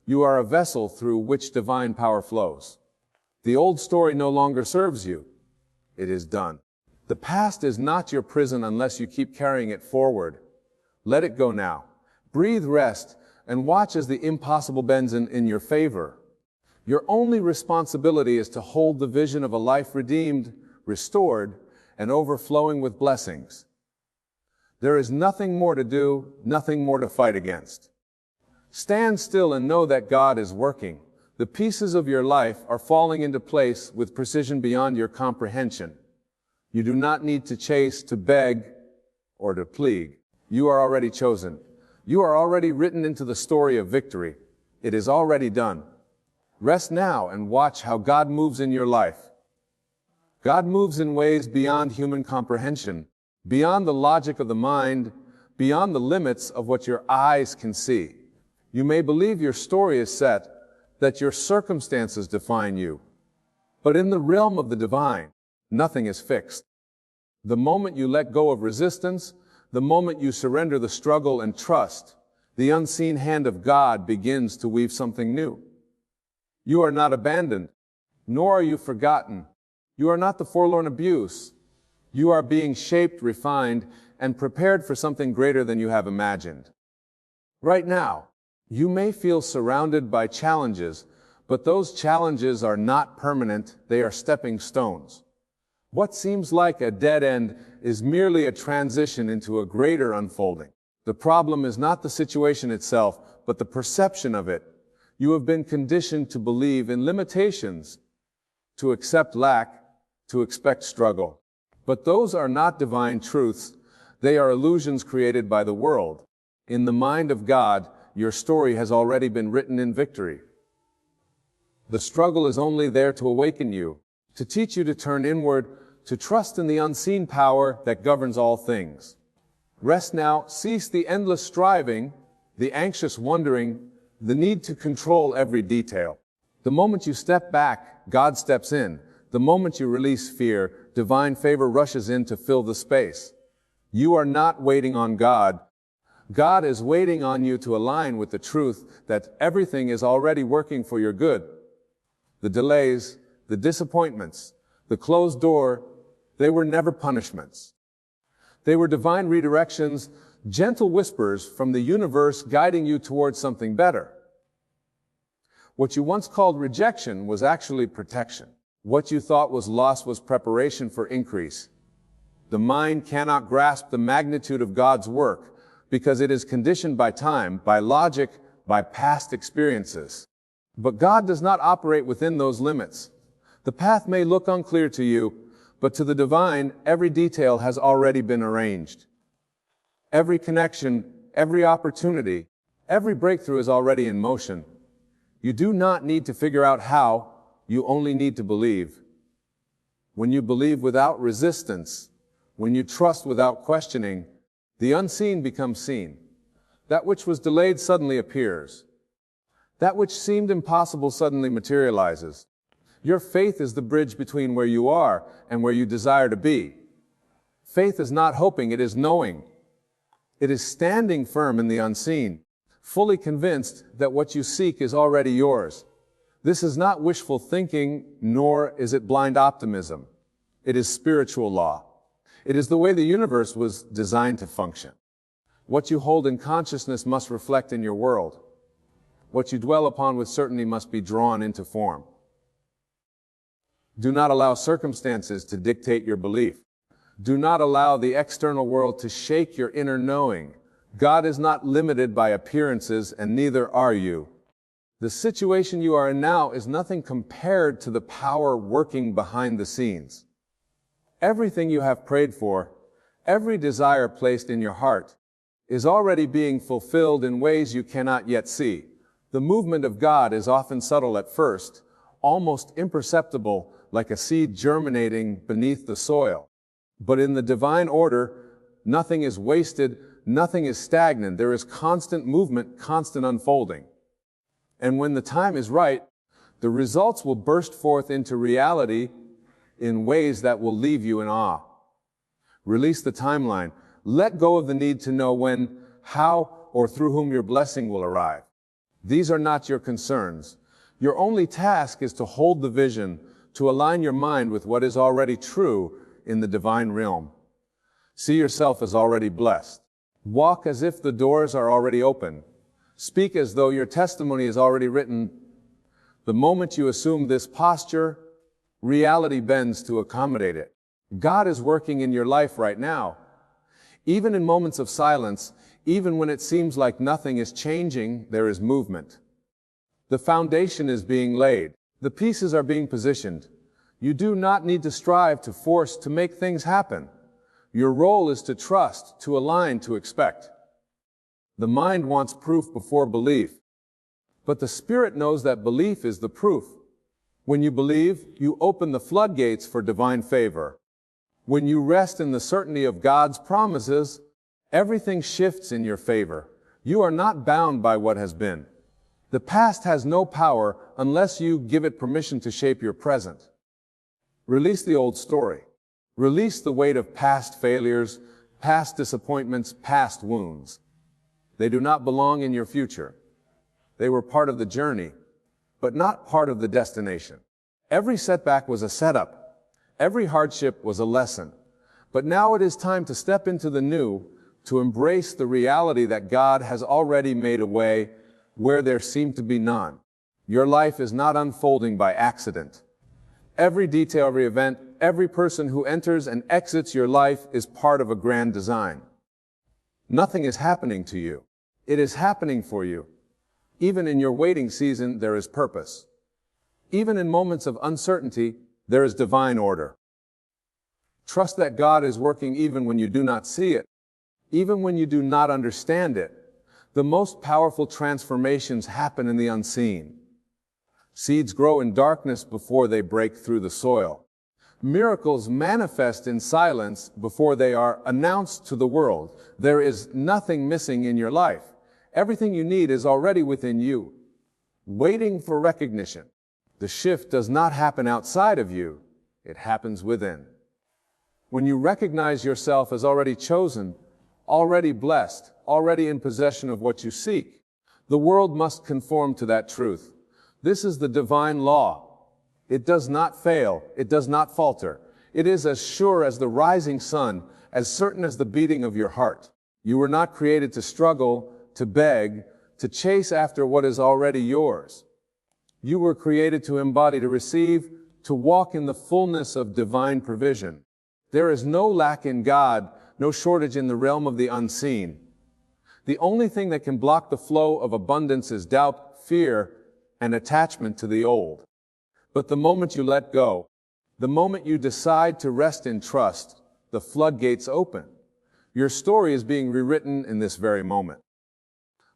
You are a vessel through which divine power flows. The old story no longer serves you. It is done. The past is not your prison unless you keep carrying it forward. Let it go now. Breathe rest and watch as the impossible bends in your favor. Your only responsibility is to hold the vision of a life redeemed, restored, and overflowing with blessings. There is nothing more to do, nothing more to fight against. Stand still and know that God is working. The pieces of your life are falling into place with precision beyond your comprehension. You do not need to chase, to beg, or to plead. You are already chosen. You are already written into the story of victory. It is already done. Rest now and watch how God moves in your life. God moves in ways beyond human comprehension, beyond the logic of the mind, beyond the limits of what your eyes can see. You may believe your story is set, that your circumstances define you. But in the realm of the divine, nothing is fixed. The moment you let go of resistance, the moment you surrender the struggle and trust, the unseen hand of God begins to weave something new. You are not abandoned, nor are you forgotten. You are not the forlorn abuse. You are being shaped, refined, and prepared for something greater than you have imagined. Right now, you may feel surrounded by challenges, but those challenges are not permanent. They are stepping stones. What seems like a dead end is merely a transition into a greater unfolding. The problem is not the situation itself, but the perception of it. You have been conditioned to believe in limitations, to accept lack, to expect struggle. But those are not divine truths. They are illusions created by the world. In the mind of God, your story has already been written in victory. The struggle is only there to awaken you, to teach you to turn inward, to trust in the unseen power that governs all things. Rest now, cease the endless striving, the anxious wondering, the need to control every detail. The moment you step back, God steps in. The moment you release fear, divine favor rushes in to fill the space. You are not waiting on God. God is waiting on you to align with the truth that everything is already working for your good. The delays, the disappointments, the closed door, they were never punishments. They were divine redirections, gentle whispers from the universe guiding you towards something better. What you once called rejection was actually protection. What you thought was loss was preparation for increase. The mind cannot grasp the magnitude of God's work because it is conditioned by time, by logic, by past experiences. But God does not operate within those limits. The path may look unclear to you, but to the divine, every detail has already been arranged. Every connection, every opportunity, every breakthrough is already in motion. You do not need to figure out how, you only need to believe. When you believe without resistance, when you trust without questioning, the unseen becomes seen. That which was delayed suddenly appears. That which seemed impossible suddenly materializes. Your faith is the bridge between where you are and where you desire to be. Faith is not hoping, it is knowing. It is standing firm in the unseen, fully convinced that what you seek is already yours. This is not wishful thinking, nor is it blind optimism. It is spiritual law. It is the way the universe was designed to function. What you hold in consciousness must reflect in your world. What you dwell upon with certainty must be drawn into form. Do not allow circumstances to dictate your belief. Do not allow the external world to shake your inner knowing. God is not limited by appearances, and neither are you. The situation you are in now is nothing compared to the power working behind the scenes. Everything you have prayed for, every desire placed in your heart, is already being fulfilled in ways you cannot yet see. The movement of God is often subtle at first, almost imperceptible, like a seed germinating beneath the soil. But in the divine order, nothing is wasted, nothing is stagnant. There is constant movement, constant unfolding. And when the time is right, the results will burst forth into reality in ways that will leave you in awe. Release the timeline. Let go of the need to know when, how, or through whom your blessing will arrive. These are not your concerns. Your only task is to hold the vision, to align your mind with what is already true in the divine realm. See yourself as already blessed. Walk as if the doors are already open. Speak as though your testimony is already written. The moment you assume this posture, reality bends to accommodate it. God is working in your life right now. Even in moments of silence, even when it seems like nothing is changing, there is movement. The foundation is being laid. The pieces are being positioned. You do not need to strive to force to make things happen. Your role is to trust, to align, to expect. The mind wants proof before belief, but the spirit knows that belief is the proof. When you believe, you open the floodgates for divine favor. When you rest in the certainty of God's promises, everything shifts in your favor. You are not bound by what has been. The past has no power unless you give it permission to shape your present. Release the old story. Release the weight of past failures, past disappointments, past wounds. They do not belong in your future. They were part of the journey, but not part of the destination. Every setback was a setup. Every hardship was a lesson. But now it is time to step into the new, to embrace the reality that God has already made a way where there seemed to be none. Your life is not unfolding by accident. Every detail, every event, every person who enters and exits your life is part of a grand design. Nothing is happening to you. It is happening for you. Even in your waiting season, there is purpose. Even in moments of uncertainty, there is divine order. Trust that God is working even when you do not see it, even when you do not understand it. The most powerful transformations happen in the unseen. Seeds grow in darkness before they break through the soil. Miracles manifest in silence before they are announced to the world. There is nothing missing in your life. Everything you need is already within you, waiting for recognition. The shift does not happen outside of you. It happens within. When you recognize yourself as already chosen, already blessed, already in possession of what you seek. The world must conform to that truth. This is the divine law. It does not fail. It does not falter. It is as sure as the rising sun, as certain as the beating of your heart. You were not created to struggle, to beg, to chase after what is already yours. You were created to embody, to receive, to walk in the fullness of divine provision. There is no lack in God, no shortage in the realm of the unseen. The only thing that can block the flow of abundance is doubt, fear, and attachment to the old. But the moment you let go, the moment you decide to rest in trust, the floodgates open. Your story is being rewritten in this very moment.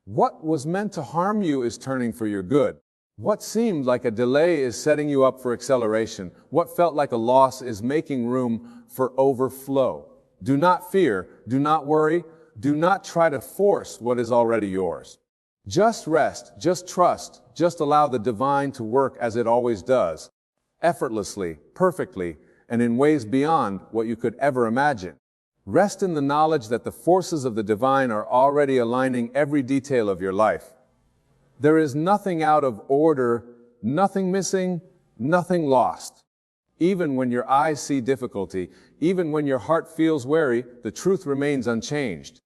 What was meant to harm you is turning for your good. What seemed like a delay is setting you up for acceleration. What felt like a loss is making room for overflow. Do not fear, do not worry, do not try to force what is already yours. Just rest, just trust, just allow the divine to work as it always does, effortlessly, perfectly, and in ways beyond what you could ever imagine. Rest in the knowledge that the forces of the divine are already aligning every detail of your life. There is nothing out of order, nothing missing, nothing lost. Even when your eyes see difficulty, even when your heart feels weary, the truth remains unchanged.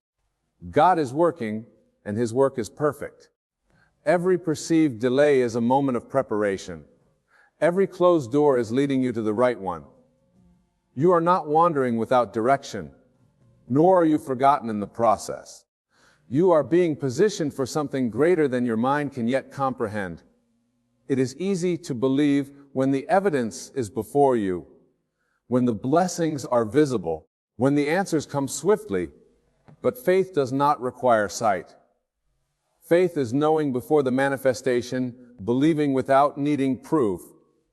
God is working, and His work is perfect. Every perceived delay is a moment of preparation. Every closed door is leading you to the right one. You are not wandering without direction, nor are you forgotten in the process. You are being positioned for something greater than your mind can yet comprehend. It is easy to believe when the evidence is before you, when the blessings are visible, when the answers come swiftly, but faith does not require sight. Faith is knowing before the manifestation, believing without needing proof,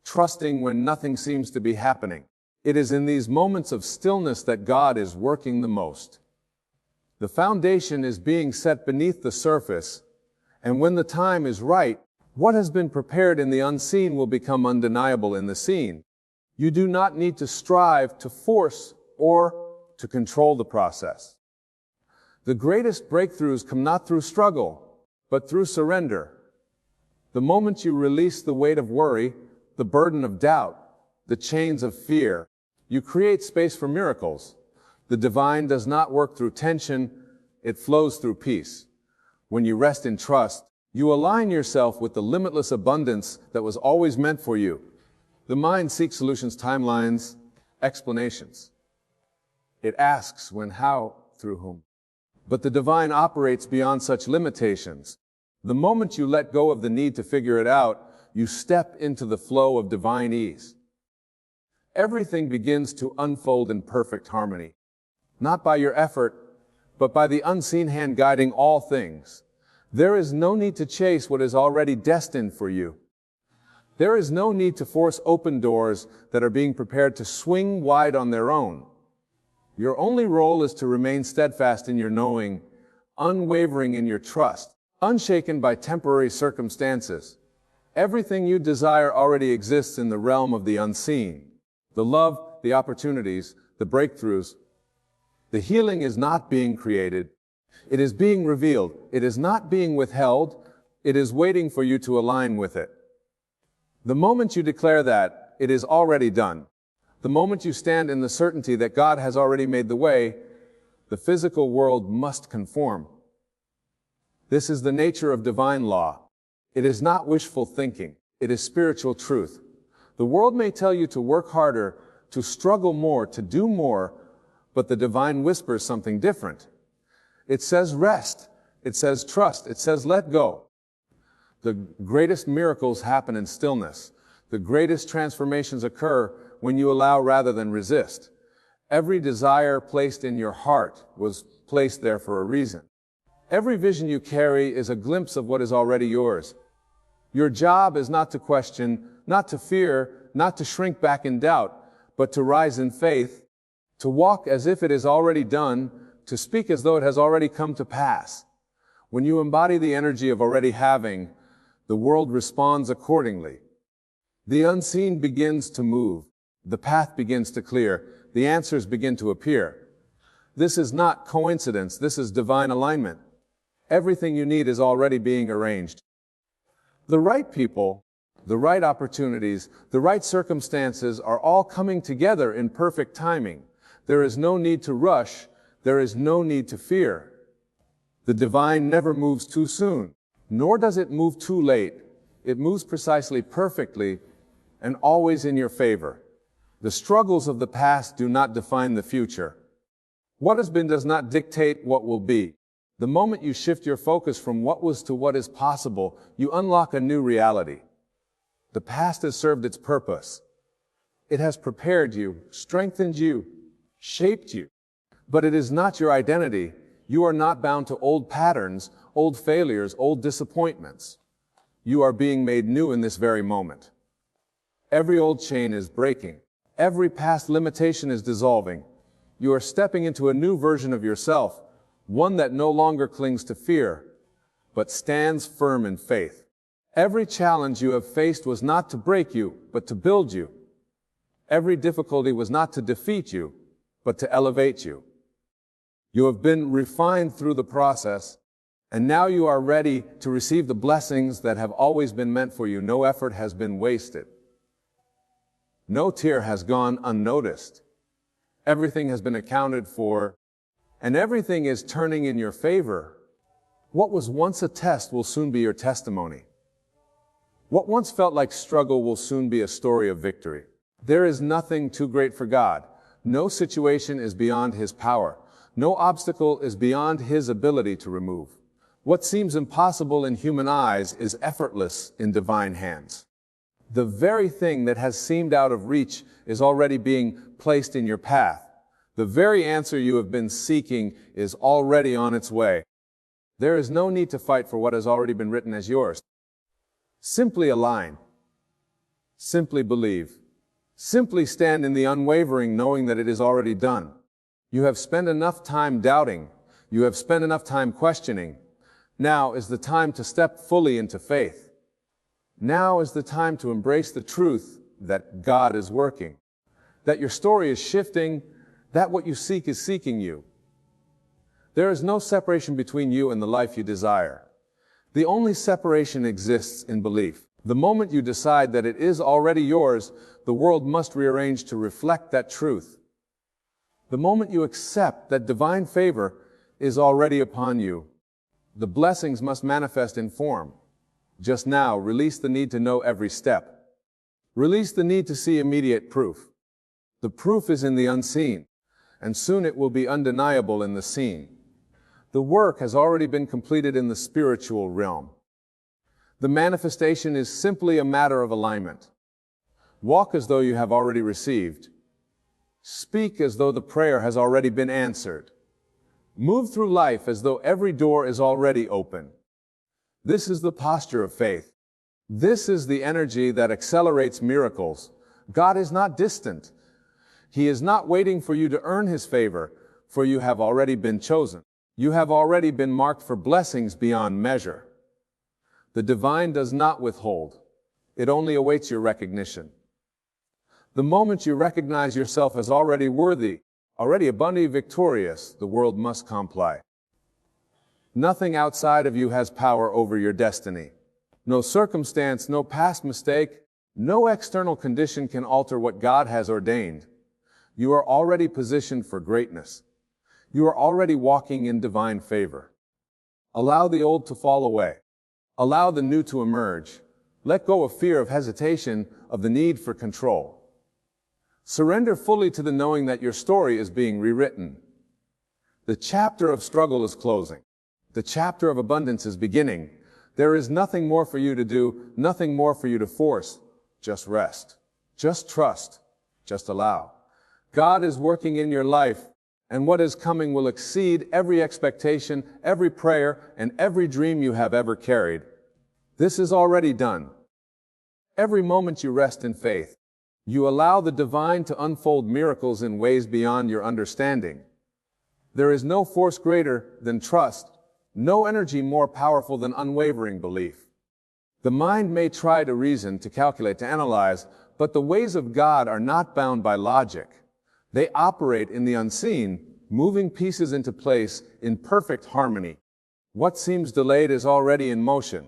trusting when nothing seems to be happening. It is in these moments of stillness that God is working the most. The foundation is being set beneath the surface, and when the time is right, what has been prepared in the unseen will become undeniable in the seen. You do not need to strive to force or to control the process. The greatest breakthroughs come not through struggle, but through surrender. The moment you release the weight of worry, the burden of doubt, the chains of fear, you create space for miracles. The divine does not work through tension, it flows through peace. When you rest in trust, you align yourself with the limitless abundance that was always meant for you. The mind seeks solutions, timelines, explanations. It asks when, how, through whom. But the divine operates beyond such limitations. The moment you let go of the need to figure it out, you step into the flow of divine ease. Everything begins to unfold in perfect harmony, not by your effort, but by the unseen hand guiding all things. There is no need to chase what is already destined for you. There is no need to force open doors that are being prepared to swing wide on their own. Your only role is to remain steadfast in your knowing, unwavering in your trust, unshaken by temporary circumstances. Everything you desire already exists in the realm of the unseen. The love, the opportunities, the breakthroughs. The healing is not being created. It is being revealed. It is not being withheld. It is waiting for you to align with it. The moment you declare that, it is already done. The moment you stand in the certainty that God has already made the way, the physical world must conform. This is the nature of divine law. It is not wishful thinking. It is spiritual truth. The world may tell you to work harder, to struggle more, to do more, but the divine whispers something different. It says rest. It says trust. It says let go. The greatest miracles happen in stillness. The greatest transformations occur when you allow rather than resist. Every desire placed in your heart was placed there for a reason. Every vision you carry is a glimpse of what is already yours. Your job is not to question, not to fear, not to shrink back in doubt, but to rise in faith, to walk as if it is already done, to speak as though it has already come to pass. When you embody the energy of already having, the world responds accordingly. The unseen begins to move. The path begins to clear. The answers begin to appear. This is not coincidence, this is divine alignment. Everything you need is already being arranged. The right people, the right opportunities, the right circumstances are all coming together in perfect timing. There is no need to rush, there is no need to fear. The divine never moves too soon, nor does it move too late. It moves precisely perfectly and always in your favor. The struggles of the past do not define the future. What has been does not dictate what will be. The moment you shift your focus from what was to what is possible, you unlock a new reality. The past has served its purpose. It has prepared you, strengthened you, shaped you. But it is not your identity. You are not bound to old patterns, old failures, old disappointments. You are being made new in this very moment. Every old chain is breaking. Every past limitation is dissolving. You are stepping into a new version of yourself, one that no longer clings to fear, but stands firm in faith. Every challenge you have faced was not to break you, but to build you. Every difficulty was not to defeat you, but to elevate you. You have been refined through the process, and now you are ready to receive the blessings that have always been meant for you. No effort has been wasted. No tear has gone unnoticed. Everything has been accounted for, and everything is turning in your favor. What was once a test will soon be your testimony. What once felt like struggle will soon be a story of victory. There is nothing too great for God. No situation is beyond His power. No obstacle is beyond His ability to remove. What seems impossible in human eyes is effortless in divine hands. The very thing that has seemed out of reach is already being placed in your path. The very answer you have been seeking is already on its way. There is no need to fight for what has already been written as yours. Simply align. Simply believe. Simply stand in the unwavering knowing that it is already done. You have spent enough time doubting. You have spent enough time questioning. Now is the time to step fully into faith. Now is the time to embrace the truth that God is working, that your story is shifting, that what you seek is seeking you. There is no separation between you and the life you desire. The only separation exists in belief. The moment you decide that it is already yours, the world must rearrange to reflect that truth. The moment you accept that divine favor is already upon you, the blessings must manifest in form. Just now, release the need to know every step. Release the need to see immediate proof. The proof is in the unseen, and soon it will be undeniable in the seen. The work has already been completed in the spiritual realm. The manifestation is simply a matter of alignment. Walk as though you have already received. Speak as though the prayer has already been answered. Move through life as though every door is already open. This is the posture of faith. This is the energy that accelerates miracles. God is not distant. He is not waiting for you to earn His favor, for you have already been chosen. You have already been marked for blessings beyond measure. The divine does not withhold. It only awaits your recognition. The moment you recognize yourself as already worthy, already abundantly victorious, the world must comply. Nothing outside of you has power over your destiny. No circumstance, no past mistake, no external condition can alter what God has ordained. You are already positioned for greatness. You are already walking in divine favor. Allow the old to fall away. Allow the new to emerge. Let go of fear, of hesitation, of the need for control. Surrender fully to the knowing that your story is being rewritten. The chapter of struggle is closing. The chapter of abundance is beginning. There is nothing more for you to do, nothing more for you to force. Just rest. Just trust. Just allow. God is working in your life, and what is coming will exceed every expectation, every prayer, and every dream you have ever carried. This is already done. Every moment you rest in faith, you allow the divine to unfold miracles in ways beyond your understanding. There is no force greater than trust, no energy more powerful than unwavering belief. The mind may try to reason, to calculate, to analyze, but the ways of God are not bound by logic. They operate in the unseen, moving pieces into place in perfect harmony. What seems delayed is already in motion.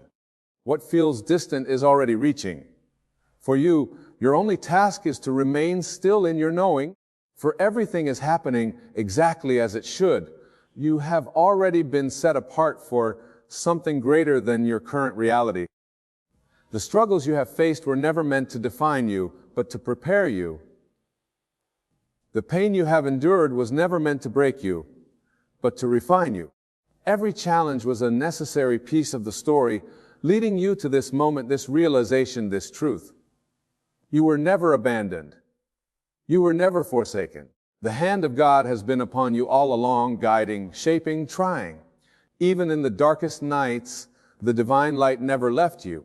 What feels distant is already reaching. For you, your only task is to remain still in your knowing, for everything is happening exactly as it should. You have already been set apart for something greater than your current reality. The struggles you have faced were never meant to define you, but to prepare you. The pain you have endured was never meant to break you, but to refine you. Every challenge was a necessary piece of the story, leading you to this moment, this realization, this truth. You were never abandoned. You were never forsaken. The hand of God has been upon you all along, guiding, shaping, trying. Even in the darkest nights, the divine light never left you.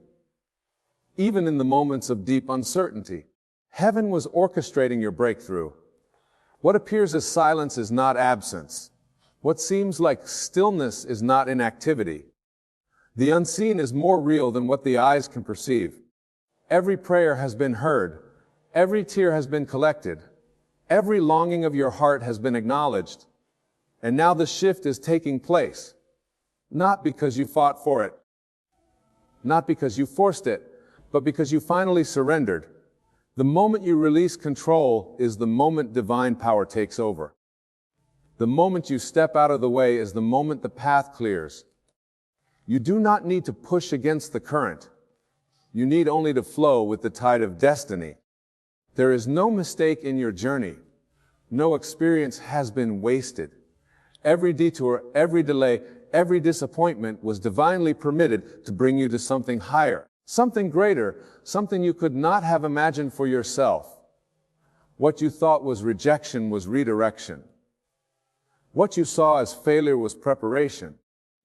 Even in the moments of deep uncertainty, heaven was orchestrating your breakthrough. What appears as silence is not absence. What seems like stillness is not inactivity. The unseen is more real than what the eyes can perceive. Every prayer has been heard. Every tear has been collected. Every longing of your heart has been acknowledged. And now the shift is taking place. Not because you fought for it. Not because you forced it, but because you finally surrendered. The moment you release control is the moment divine power takes over. The moment you step out of the way is the moment the path clears. You do not need to push against the current. You need only to flow with the tide of destiny. There is no mistake in your journey. No experience has been wasted. Every detour, every delay, every disappointment was divinely permitted to bring you to something higher, something greater, something you could not have imagined for yourself. What you thought was rejection was redirection. What you saw as failure was preparation.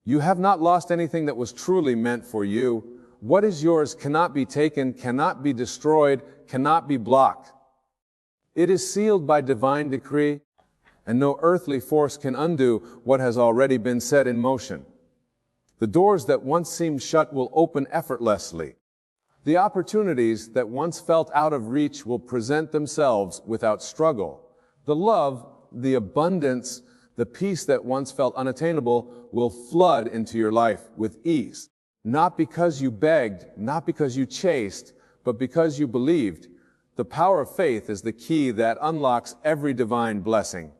You have not lost anything that was truly meant for you. What is yours cannot be taken, cannot be destroyed, cannot be blocked. It is sealed by divine decree, and no earthly force can undo what has already been set in motion. The doors that once seemed shut will open effortlessly. The opportunities that once felt out of reach will present themselves without struggle. The love, the abundance, the peace that once felt unattainable will flood into your life with ease. Not because you begged, not because you chased, but because you believed. The power of faith is the key that unlocks every divine blessing.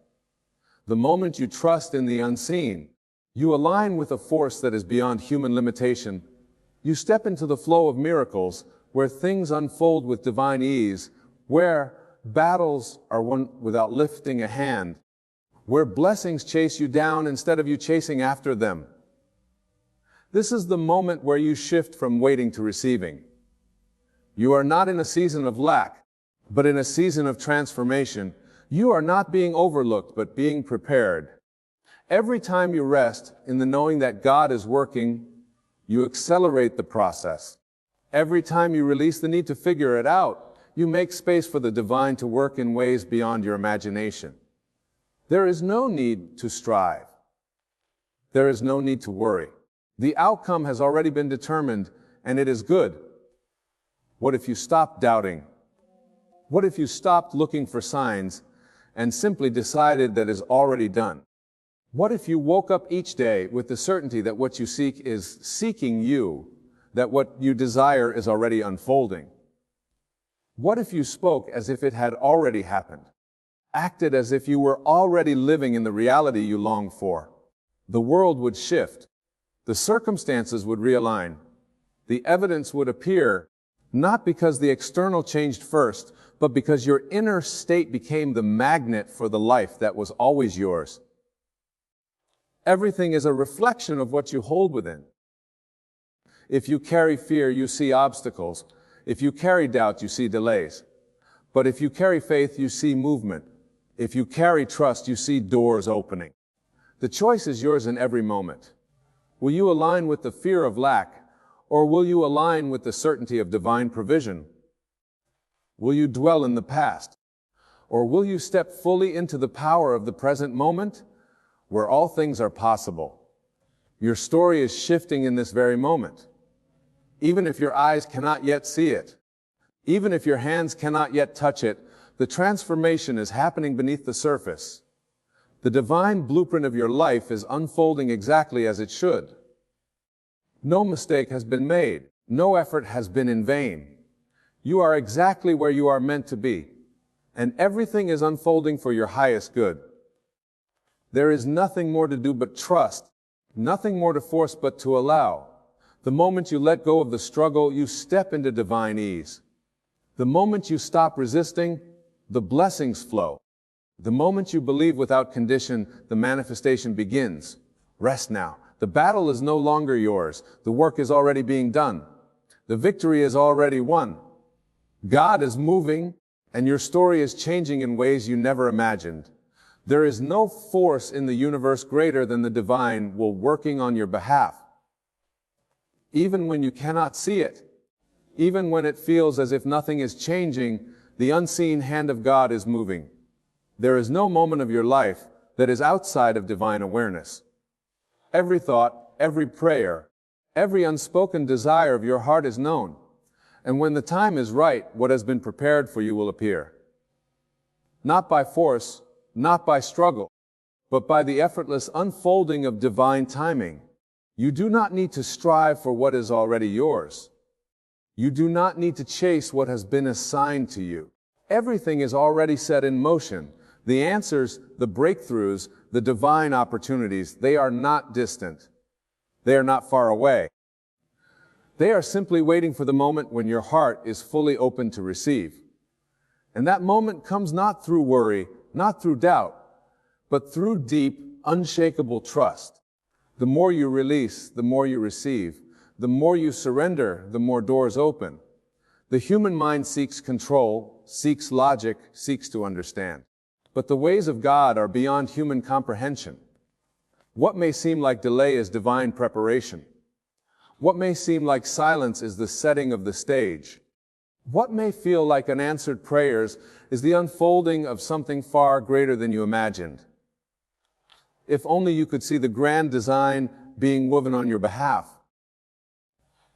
The moment you trust in the unseen, you align with a force that is beyond human limitation. You step into the flow of miracles, where things unfold with divine ease, where battles are won without lifting a hand, where blessings chase you down instead of you chasing after them. This is the moment where you shift from waiting to receiving. You are not in a season of lack, but in a season of transformation. You are not being overlooked, but being prepared. Every time you rest in the knowing that God is working, you accelerate the process. Every time you release the need to figure it out, you make space for the divine to work in ways beyond your imagination. There is no need to strive. There is no need to worry. The outcome has already been determined, and it is good. What if you stopped doubting? What if you stopped looking for signs and simply decided that it is already done? What if you woke up each day with the certainty that what you seek is seeking you, that what you desire is already unfolding? What if you spoke as if it had already happened, acted as if you were already living in the reality you long for? The world would shift. The circumstances would realign. The evidence would appear, not because the external changed first, but because your inner state became the magnet for the life that was always yours. Everything is a reflection of what you hold within. If you carry fear, you see obstacles. If you carry doubt, you see delays. But if you carry faith, you see movement. If you carry trust, you see doors opening. The choice is yours in every moment. Will you align with the fear of lack, or will you align with the certainty of divine provision? Will you dwell in the past, or will you step fully into the power of the present moment, where all things are possible? Your story is shifting in this very moment. Even if your eyes cannot yet see it, even if your hands cannot yet touch it, the transformation is happening beneath the surface. The divine blueprint of your life is unfolding exactly as it should. No mistake has been made. No effort has been in vain. You are exactly where you are meant to be, and everything is unfolding for your highest good. There is nothing more to do but trust, nothing more to force but to allow. The moment you let go of the struggle, you step into divine ease. The moment you stop resisting, the blessings flow. The moment you believe without condition, the manifestation begins. Rest now. The battle is no longer yours. The work is already being done. The victory is already won. God is moving, and your story is changing in ways you never imagined. There is no force in the universe greater than the divine will working on your behalf. Even when you cannot see it, even when it feels as if nothing is changing, the unseen hand of God is moving. There is no moment of your life that is outside of divine awareness. Every thought, every prayer, every unspoken desire of your heart is known. And when the time is right, what has been prepared for you will appear. Not by force, not by struggle, but by the effortless unfolding of divine timing. You do not need to strive for what is already yours. You do not need to chase what has been assigned to you. Everything is already set in motion. The answers, the breakthroughs, the divine opportunities, they are not distant. They are not far away. They are simply waiting for the moment when your heart is fully open to receive. And that moment comes not through worry, not through doubt, but through deep, unshakable trust. The more you release, the more you receive. The more you surrender, the more doors open. The human mind seeks control, seeks logic, seeks to understand. But the ways of God are beyond human comprehension. What may seem like delay is divine preparation. What may seem like silence is the setting of the stage. What may feel like unanswered prayers is the unfolding of something far greater than you imagined. If only you could see the grand design being woven on your behalf.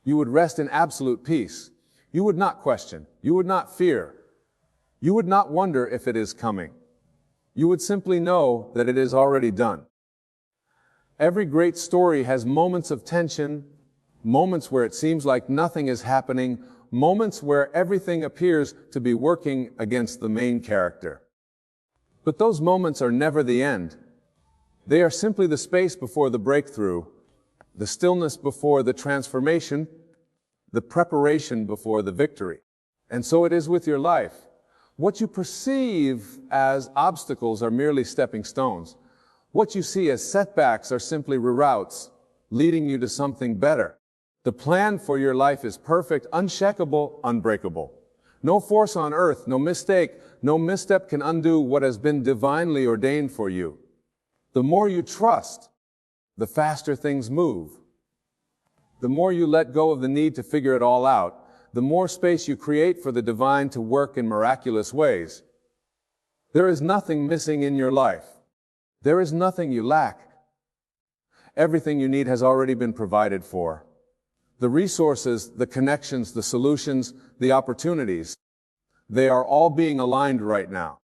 You would rest in absolute peace. You would not question. You would not fear. You would not wonder if it is coming. You would simply know that it is already done. Every great story has moments of tension, moments where it seems like nothing is happening, moments where everything appears to be working against the main character. But those moments are never the end. They are simply the space before the breakthrough, the stillness before the transformation, the preparation before the victory. And so it is with your life. What you perceive as obstacles are merely stepping stones. What you see as setbacks are simply reroutes, leading you to something better. The plan for your life is perfect, unshakable, unbreakable. No force on earth, no mistake, no misstep can undo what has been divinely ordained for you. The more you trust, the faster things move. The more you let go of the need to figure it all out, the more space you create for the divine to work in miraculous ways. There is nothing missing in your life. There is nothing you lack. Everything you need has already been provided for. The resources, the connections, the solutions, the opportunities, they are all being aligned right now.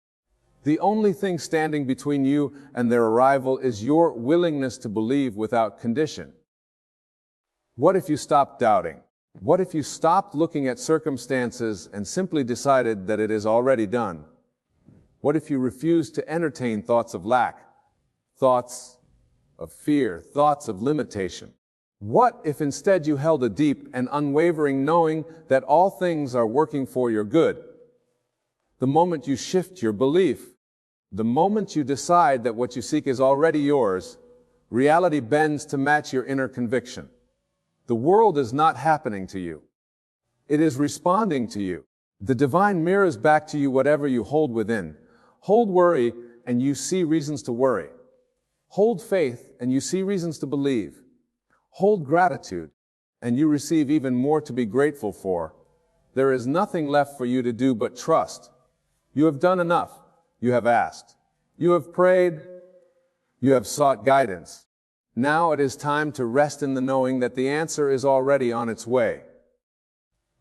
The only thing standing between you and their arrival is your willingness to believe without condition. What if you stopped doubting? What if you stopped looking at circumstances and simply decided that it is already done? What if you refused to entertain thoughts of lack, thoughts of fear, thoughts of limitation? What if instead you held a deep and unwavering knowing that all things are working for your good? The moment you shift your belief, the moment you decide that what you seek is already yours, reality bends to match your inner conviction. The world is not happening to you. It is responding to you. The divine mirrors back to you whatever you hold within. Hold worry, and you see reasons to worry. Hold faith, and you see reasons to believe. Hold gratitude, and you receive even more to be grateful for. There is nothing left for you to do but trust. You have done enough. You have asked. You have prayed. You have sought guidance. Now it is time to rest in the knowing that the answer is already on its way.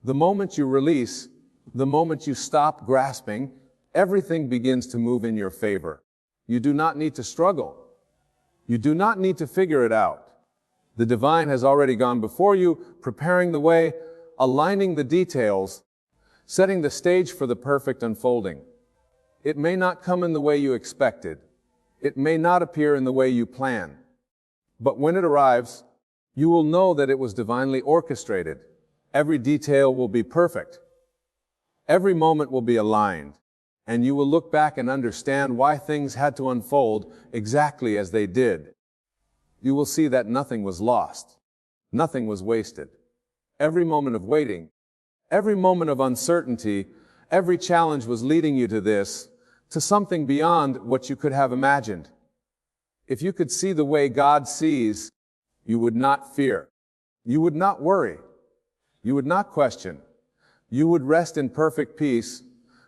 The moment you release, the moment you stop grasping, everything begins to move in your favor. You do not need to struggle. You do not need to figure it out. The divine has already gone before you, preparing the way, aligning the details, setting the stage for the perfect unfolding. It may not come in the way you expected. It may not appear in the way you plan. But when it arrives, you will know that it was divinely orchestrated. Every detail will be perfect. Every moment will be aligned. And you will look back and understand why things had to unfold exactly as they did. You will see that nothing was lost. Nothing was wasted. Every moment of waiting, every moment of uncertainty, every challenge was leading you to this, to something beyond what you could have imagined. If you could see the way God sees, you would not fear. You would not worry. You would not question. You would rest in perfect peace,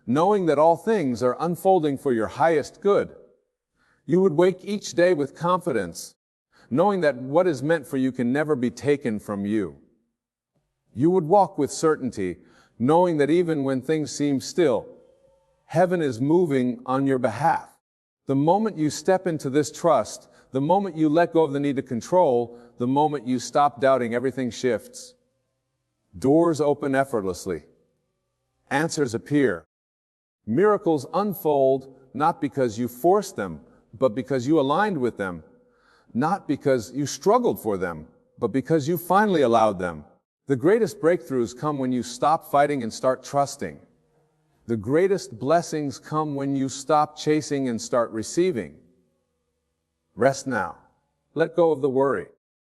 knowing that all things are unfolding for your highest good. You would wake each day with confidence, knowing that what is meant for you can never be taken from you. You would walk with certainty, knowing that even when things seem still, heaven is moving on your behalf. The moment you step into this trust, the moment you let go of the need to control, the moment you stop doubting, everything shifts. Doors open effortlessly. Answers appear. Miracles unfold not because you forced them, but because you aligned with them. Not because you struggled for them, but because you finally allowed them. The greatest breakthroughs come when you stop fighting and start trusting. The greatest blessings come when you stop chasing and start receiving. Rest now. Let go of the worry,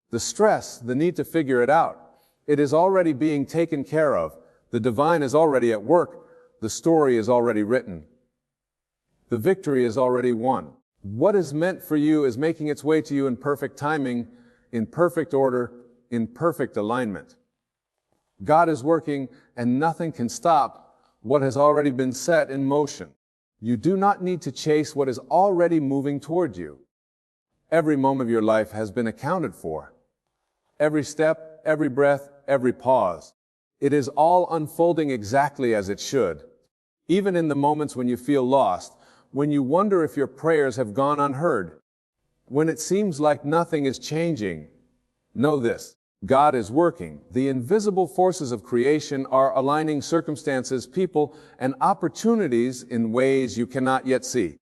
the stress, the need to figure it out. It is already being taken care of. The divine is already at work. The story is already written. The victory is already won. What is meant for you is making its way to you in perfect timing, in perfect order, in perfect alignment. God is working, and nothing can stop what has already been set in motion. You do not need to chase what is already moving toward you. Every moment of your life has been accounted for. Every step, every breath, every pause. It is all unfolding exactly as it should. Even in the moments when you feel lost, when you wonder if your prayers have gone unheard, when it seems like nothing is changing, know this: God is working. The invisible forces of creation are aligning circumstances, people, and opportunities in ways you cannot yet see.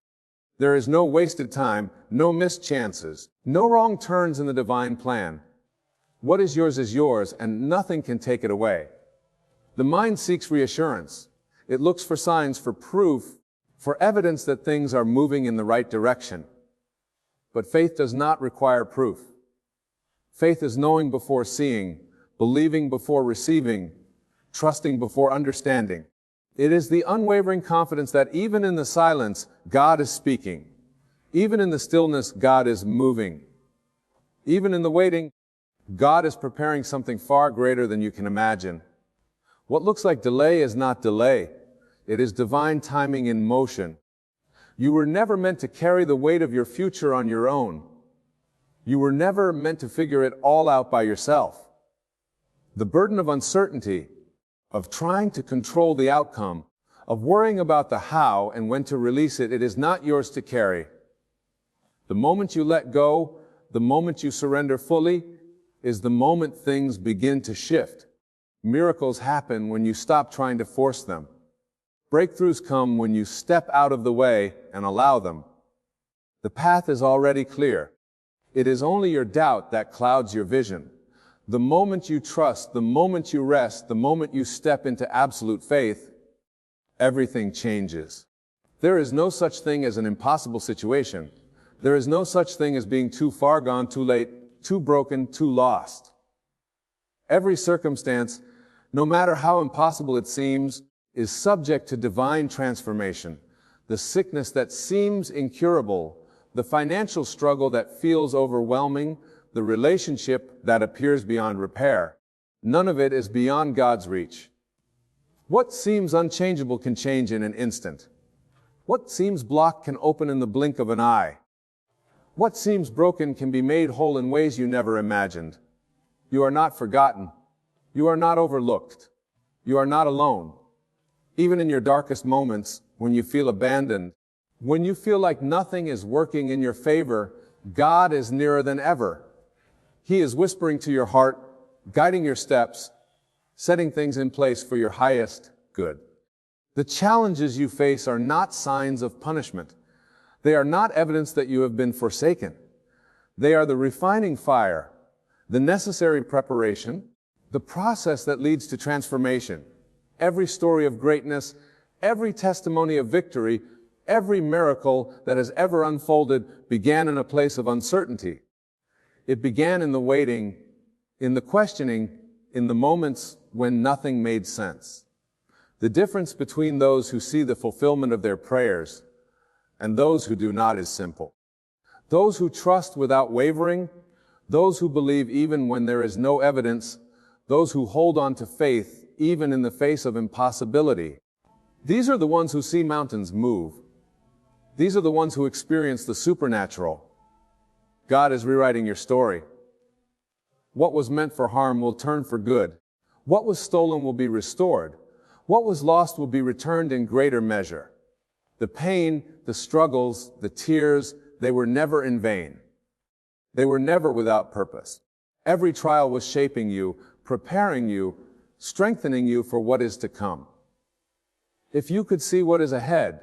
There is no wasted time, no missed chances, no wrong turns in the divine plan. What is yours, and nothing can take it away. The mind seeks reassurance. It looks for signs, for proof, for evidence that things are moving in the right direction. But faith does not require proof. Faith is knowing before seeing, believing before receiving, trusting before understanding. It is the unwavering confidence that even in the silence, God is speaking. Even in the stillness, God is moving. Even in the waiting, God is preparing something far greater than you can imagine. What looks like delay is not delay. It is divine timing in motion. You were never meant to carry the weight of your future on your own. You were never meant to figure it all out by yourself. The burden of uncertainty, of trying to control the outcome, of worrying about the how and when to release it, it is not yours to carry. The moment you let go, the moment you surrender fully, is the moment things begin to shift. Miracles happen when you stop trying to force them. Breakthroughs come when you step out of the way and allow them. The path is already clear. It is only your doubt that clouds your vision. The moment you trust, the moment you rest, the moment you step into absolute faith, everything changes. There is no such thing as an impossible situation. There is no such thing as being too far gone, too late, too broken, too lost. Every circumstance, no matter how impossible it seems, is subject to divine transformation. The sickness that seems incurable, the financial struggle that feels overwhelming, the relationship that appears beyond repair, none of it is beyond God's reach. What seems unchangeable can change in an instant. What seems blocked can open in the blink of an eye. What seems broken can be made whole in ways you never imagined. You are not forgotten. You are not overlooked. You are not alone. Even in your darkest moments, when you feel abandoned, When you feel like nothing is working in your favor, God is nearer than ever. He is whispering to your heart, guiding your steps, setting things in place for your highest good. The challenges you face are not signs of punishment. They are not evidence that you have been forsaken. They are the refining fire, the necessary preparation, the process that leads to transformation. Every story of greatness, every testimony of victory, every miracle that has ever unfolded began in a place of uncertainty. It began in the waiting, in the questioning, in the moments when nothing made sense. The difference between those who see the fulfillment of their prayers and those who do not is simple. Those who trust without wavering, those who believe even when there is no evidence, those who hold on to faith even in the face of impossibility. These are the ones who see mountains move. These are the ones who experience the supernatural. God is rewriting your story. What was meant for harm will turn for good. What was stolen will be restored. What was lost will be returned in greater measure. The pain, the struggles, the tears, they were never in vain. They were never without purpose. Every trial was shaping you, preparing you, strengthening you for what is to come. If you could see what is ahead,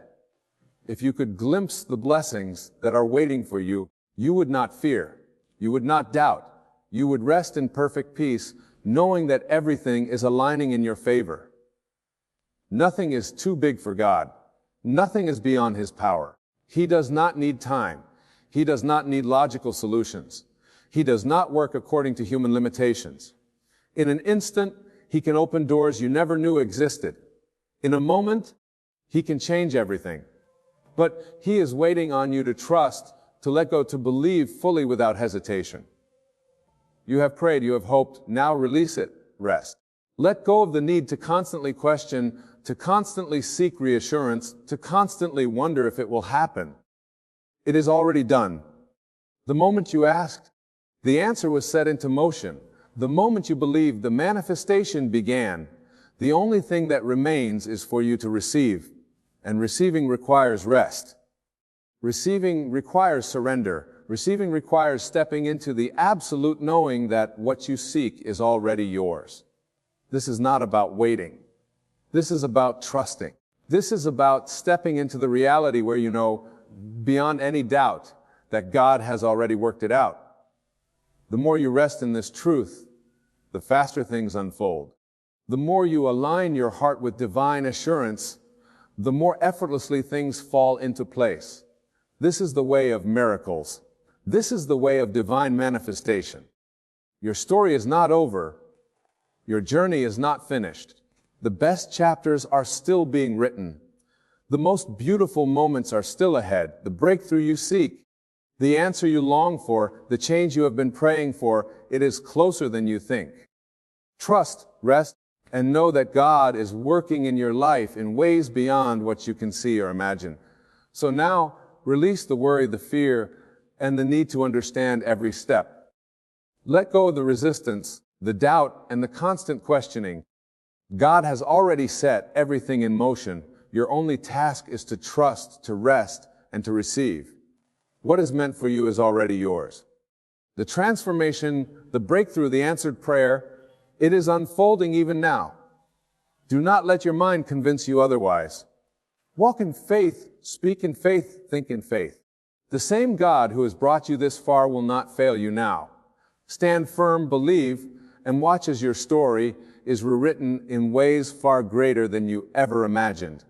if you could glimpse the blessings that are waiting for you, you would not fear, you would not doubt, you would rest in perfect peace, knowing that everything is aligning in your favor. Nothing is too big for God. Nothing is beyond His power. He does not need time. He does not need logical solutions. He does not work according to human limitations. In an instant, He can open doors you never knew existed. In a moment, He can change everything. But He is waiting on you to trust, to let go, to believe fully without hesitation. You have prayed, you have hoped, now release it, rest. Let go of the need to constantly question, to constantly seek reassurance, to constantly wonder if it will happen. It is already done. The moment you asked, the answer was set into motion. The moment you believed, the manifestation began. The only thing that remains is for you to receive. And receiving requires rest. Receiving requires surrender. Receiving requires stepping into the absolute knowing that what you seek is already yours. This is not about waiting. This is about trusting. This is about stepping into the reality where you know, beyond any doubt, that God has already worked it out. The more you rest in this truth, the faster things unfold. The more you align your heart with divine assurance, the more effortlessly things fall into place. This is the way of miracles. This is the way of divine manifestation. Your story is not over. Your journey is not finished. The best chapters are still being written. The most beautiful moments are still ahead. The breakthrough you seek, the answer you long for, the change you have been praying for, it is closer than you think. Trust, rest, and know that God is working in your life in ways beyond what you can see or imagine. So now, release the worry, the fear, and the need to understand every step. Let go of the resistance, the doubt, and the constant questioning. God has already set everything in motion. Your only task is to trust, to rest, and to receive. What is meant for you is already yours. The transformation, the breakthrough, the answered prayer, it is unfolding even now. Do not let your mind convince you otherwise. Walk in faith, speak in faith, think in faith. The same God who has brought you this far will not fail you now. Stand firm, believe, and watch as your story is rewritten in ways far greater than you ever imagined.